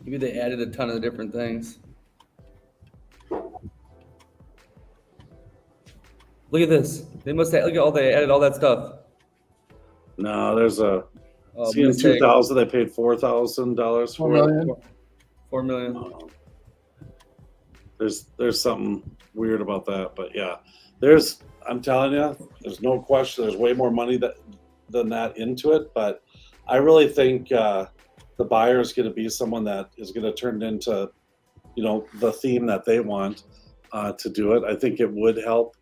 Maybe they added a ton of different things. Look at this. They must have, they added all that stuff. No, there's a Oh, see in mistake. 2000 they paid $4,000 for it. 4 million. There's something weird about that, but yeah, I'm telling you, there's no question. There's way more money than that into it, but I really think the buyer is going to be someone that is going to turn into, the theme that they want to do it. I think it would help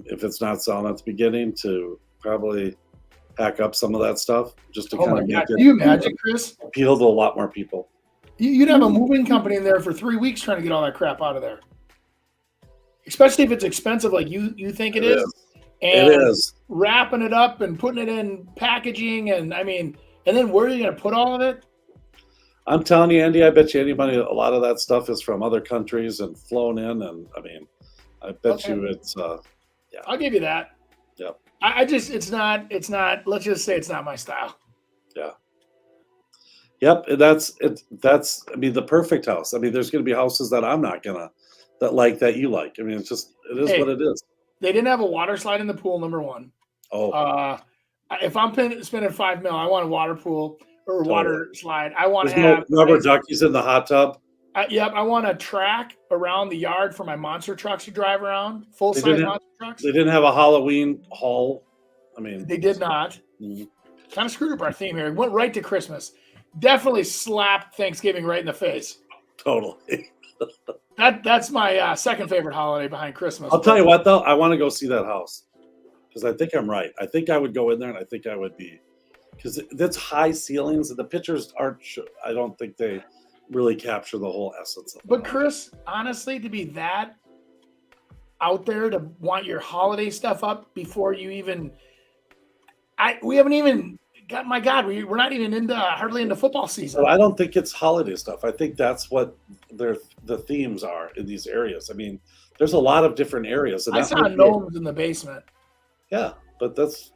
if it's not selling at the beginning to probably pack up some of that stuff just to kind of make it. Can you imagine, Chris? Appeal to a lot more people. You'd have a moving company in there for 3 weeks trying to get all that crap out of there. Especially if it's expensive like you think it is. And it is. Wrapping it up and putting it in packaging and then where are you going to put all of it? I'm telling you, Andy, I bet you anybody, a lot of that stuff is from other countries and flown in. And I bet you it's, yeah. I'll give you that. Yep. It's not, let's just say it's not my style. Yeah. Yep. That's the perfect house. There's going to be houses that I'm not going to, that you like. It is what it is. They didn't have a water slide in the pool, number one. Oh. If I'm spending $5 million, I want a water pool or water slide. I want to There's have no rubber duckies in the hot tub. Yep, I want a track around the yard for my monster trucks to drive around, full-size monster trucks. They didn't have a Halloween haul. They did not. Mm-hmm. Kind of screwed up our theme here. It went right to Christmas. Definitely slapped Thanksgiving right in the face. Totally. That's my second favorite holiday behind Christmas. I'll tell you what, though. I want to go see that house because I think I'm right. I think I would go in there and I think I would be because that's high ceilings and the pictures aren't. I don't think they really capture the whole essence of it. But Chris, honestly, to be that out there to want your holiday stuff up before you even, we haven't even got. My God, we're not even hardly into football season. So I don't think it's holiday stuff. I think that's what the themes are in these areas. There's a lot of different areas. And I saw gnomes in the basement. Yeah, but that's.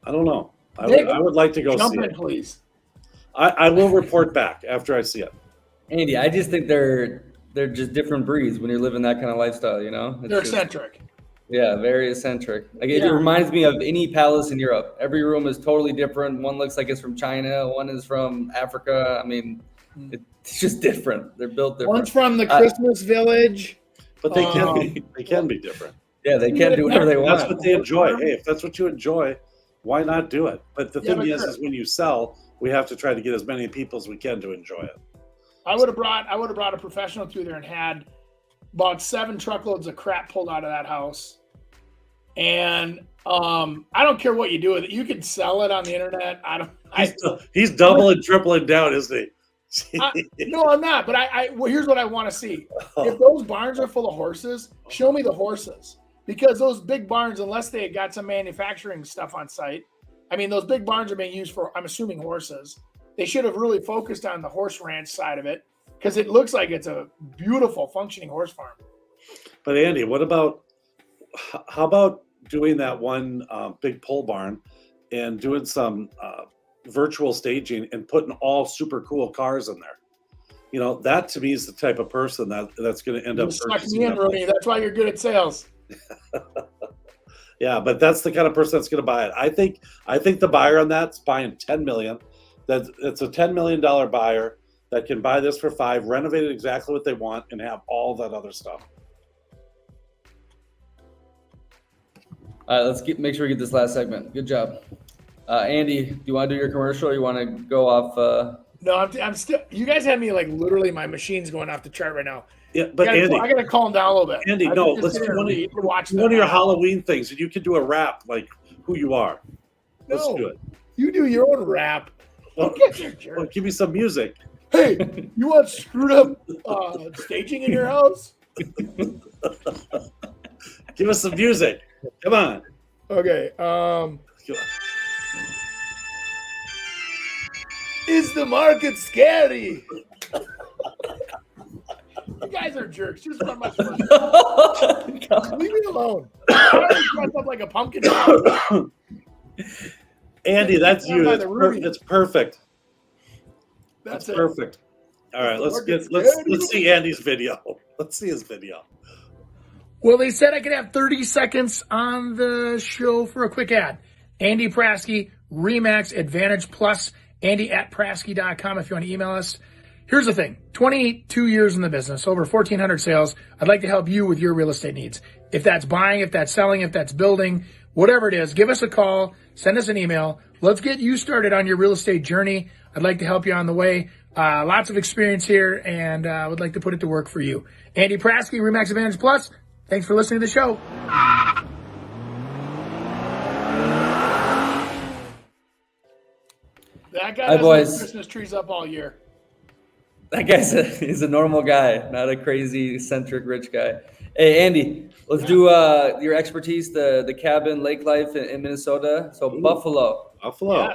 I don't know. Nick, I would like to go jump see in, it. please. I will report back after I see it. Andy, I just think they're just different breeds when you're living that kind of lifestyle, They're eccentric. Yeah, very eccentric. It reminds me of any palace in Europe. Every room is totally different. One looks like it's from China. One is from Africa. It's just different. They're built different. One's from the Christmas village. But they can be different. Yeah, they can do whatever they want. That's what they enjoy. Hey, if that's what you enjoy, why not do it? But the thing is when you sell, we have to try to get as many people as we can to enjoy it. I would have brought a professional through there and had about 7 truckloads of crap pulled out of that house. And I don't care what you do with it. You can sell it on the internet. He's doubling, tripling down, isn't he? No, I'm not. But well, here's what I want to see. If those barns are full of horses, show me the horses. Because those big barns, unless they got some manufacturing stuff on site, those big barns are being used for, I'm assuming, horses. They should have really focused on the horse ranch side of it because it looks like it's a beautiful functioning horse farm. But Andy, how about doing that one big pole barn and doing some virtual staging and putting all super cool cars in there? That to me is the type of person that's going to end up purchasing that. Rooney. That's why you're good at sales. Yeah, but that's the kind of person that's going to buy it. I think the buyer on that's buying $10 million. It's a $10 million buyer that can buy this for $5, renovate it exactly what they want, and have all that other stuff. All right, let's make sure we get this last segment. Good job. Andy, do you want to do your commercial or you want to go off? No, I'm still. You guys have me like literally. My machine's going off the chart right now. Yeah, but I Andy, gotta calm down a little bit. Andy, no, let's do one of your Halloween things, and you can do a rap like who you are. Let's do it. You do your own rap. Well, give me some music. Hey, you want screwed up staging in your house? Give us some music. Come on. Okay. Is the market scary? You guys are jerks. Just run my fun. Leave me alone. I dressed up like a pumpkin. Andy, that's you. That's perfect. That's perfect. All right, let's see Andy's video. Let's see his video. Well, they said I could have 30 seconds on the show for a quick ad. Andy Praske, Remax Advantage Plus, Andy@Praske.com if you want to email us. Here's the thing, 22 years in the business, over 1,400 sales. I'd like to help you with your real estate needs. If that's buying, if that's selling, if that's building, whatever it is, give us a call, send us an email. Let's get you started on your real estate journey. I'd like to help you on the way. Lots of experience here, and I would like to put it to work for you. Andy Praske, Remax Advantage Plus. Thanks for listening to the show. That guy doesn't have Christmas trees up all year. That guy's he's a normal guy, not a crazy eccentric rich guy. Hey, Andy, let's do your expertise, the cabin lake life in Minnesota. So Buffalo. Yes.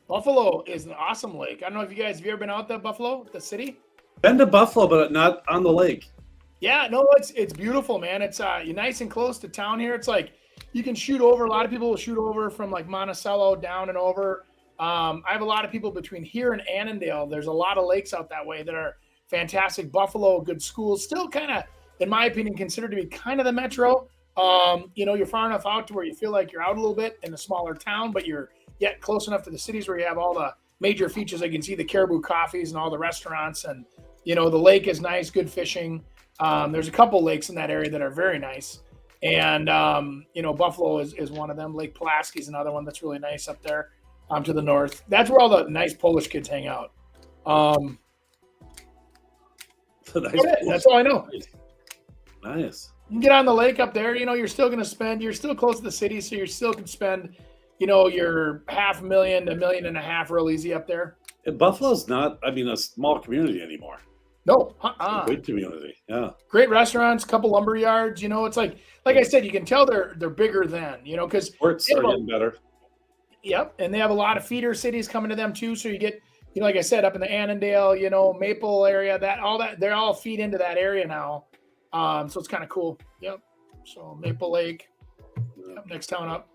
Buffalo is an awesome lake. I don't know if have you ever been out there, Buffalo, the city? Been to Buffalo, but not on the lake. Yeah, no, it's beautiful, man. It's you're nice and close to town here. It's like you can shoot over. A lot of people will shoot over from like Monticello down and over. I have a lot of people between here and Annandale. There's a lot of lakes out that way that are fantastic. Buffalo, good schools, still kind of, in my opinion, considered to be kind of the metro. You're far enough out to where you feel like you're out a little bit in a smaller town, but you're yet close enough to the cities where you have all the major features. You can see the Caribou Coffees and all the restaurants, and the lake is nice, good fishing. There's a couple lakes in that area that are very nice, and Buffalo is one of them. Lake Pulaski is another one that's really nice up there. To the north. That's where all the nice Polish kids hang out. That's all I know. Nice. You can get on the lake up there. You're still close to the city, so you still can spend, your $500,000 to $1.5 million real easy up there. And Buffalo's not, a small community anymore. No. It's a big community. Yeah. Great restaurants, couple lumber yards. It's like I said, you can tell they're bigger than, because sports are getting better. Yep, and they have a lot of feeder cities coming to them too. So you get, like I said, up in the Annandale, Maple area, they're all feed into that area now. So it's kind of cool. Yep. So Maple Lake, next town up.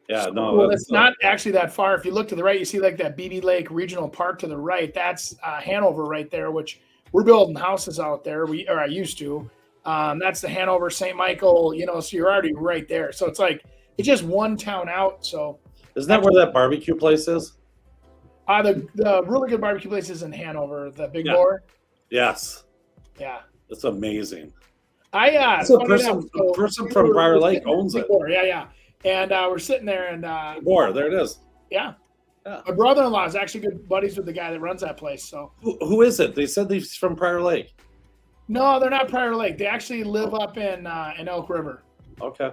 Yeah, so, no, well, it's not actually that far. If you look to the right, you see like that BB Lake Regional Park to the right. That's Hanover right there, which we're building houses out there. I used to. That's the Hanover St. Michael. So you're already right there. So it's like it's just one town out. So. Isn't that where that barbecue place is? The really good barbecue place is in Hanover, the Big Boar. Yes. Yeah. That's amazing. A person from Prior Lake owns it. Boar, yeah. And we're sitting there and Boar, there it is. Yeah. My brother-in-law is actually good buddies with the guy that runs that place. So who is it? They said he's from Prior Lake. No, they're not Prior Lake. They actually live up in Elk River. Okay.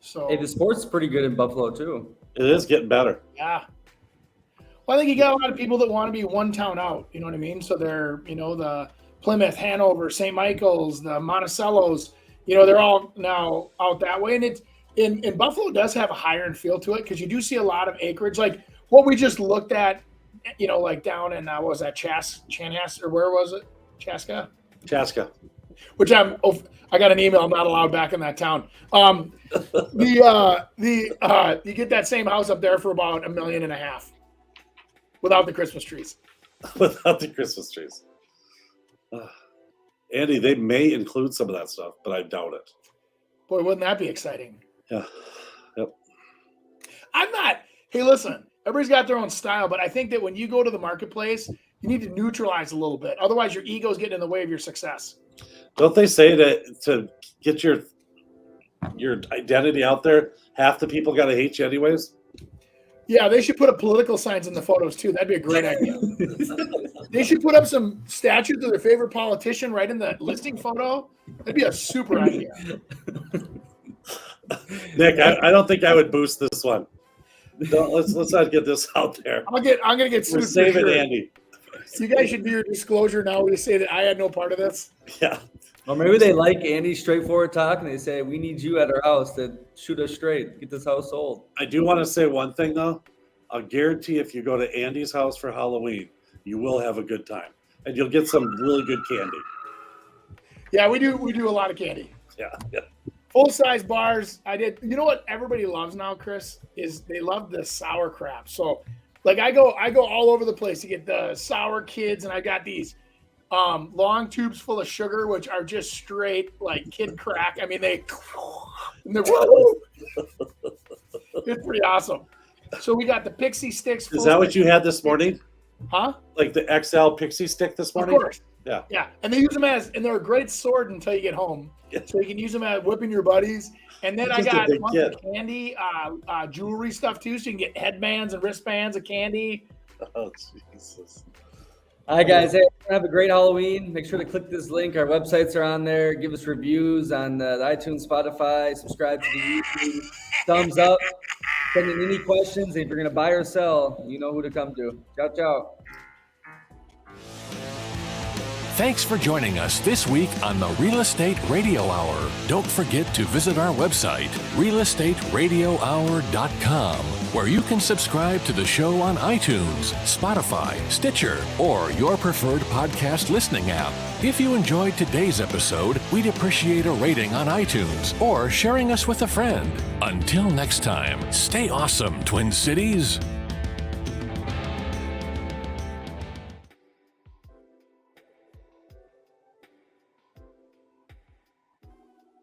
So the sport's pretty good in Buffalo too. It is getting better. Yeah. Well, I think you got a lot of people that want to be one town out. You know what I mean? So they're, the Plymouth, Hanover, St. Michael's, the Monticellos, they're all now out that way. And it's in Buffalo does have a higher end feel to it because you do see a lot of acreage. Like what we just looked at, like down in, what was that, Chanhassen, or where was it? Chaska. Which I got an email. I'm not allowed back in that town. You get that same house up there for about $1.5 million without the Christmas trees. Without the Christmas trees. Andy, they may include some of that stuff, but I doubt it. Boy, wouldn't that be exciting? Yeah. Yep. I'm not. Hey, listen. everybody's got their own style, but I think that when you go to the marketplace, you need to neutralize a little bit. Otherwise, your ego's getting in the way of your success. Don't they say that to get your identity out there, half the people got to hate you anyways? Yeah, they should put up political signs in the photos too. That'd be a great idea. They should put up some statues of their favorite politician right in the listing photo. That'd be a super idea. Nick, I don't think I would boost this one. Let's not get this out there. I'm gonna get sued. We're saving sure. Andy. So you guys should do your disclosure now. We say that I had no part of this. Yeah. Or maybe they like Andy's straightforward talk and they say, we need you at our house to shoot us straight, get this house sold. I do want to say one thing though. I'll guarantee if you go to Andy's house for Halloween, you will have a good time. And you'll get some really good candy. Yeah, we do a lot of candy. Yeah. Full size bars. I did. You know what everybody loves now, Chris, is they love the sour crap. So like I go all over the place to get the sour kids, and I got these long tubes full of sugar, which are just straight like kid crack. I mean, they're it's pretty awesome. So we got the pixie sticks. Is that what you had this morning? Huh? Like the XL pixie stick this morning? Of course. Yeah. Yeah. And they use them and they're a great sword until you get home. Yeah. So you can use them at whipping your buddies. And then I Just a got big lots kid. of candy, jewelry stuff too. So you can get headbands and wristbands of candy. Oh, Jesus. All right, guys. Hey, have a great Halloween. Make sure to click this link. Our websites are on there. Give us reviews on the iTunes, Spotify. Subscribe to the YouTube. Thumbs up. Send in any questions. If you're going to buy or sell, you know who to come to. Ciao, ciao. Thanks for joining us this week on the Real Estate Radio Hour. Don't forget to visit our website, realestateradiohour.com, where you can subscribe to the show on iTunes, Spotify, Stitcher, or your preferred podcast listening app. If you enjoyed today's episode, we'd appreciate a rating on iTunes or sharing us with a friend. Until next time, stay awesome, Twin Cities.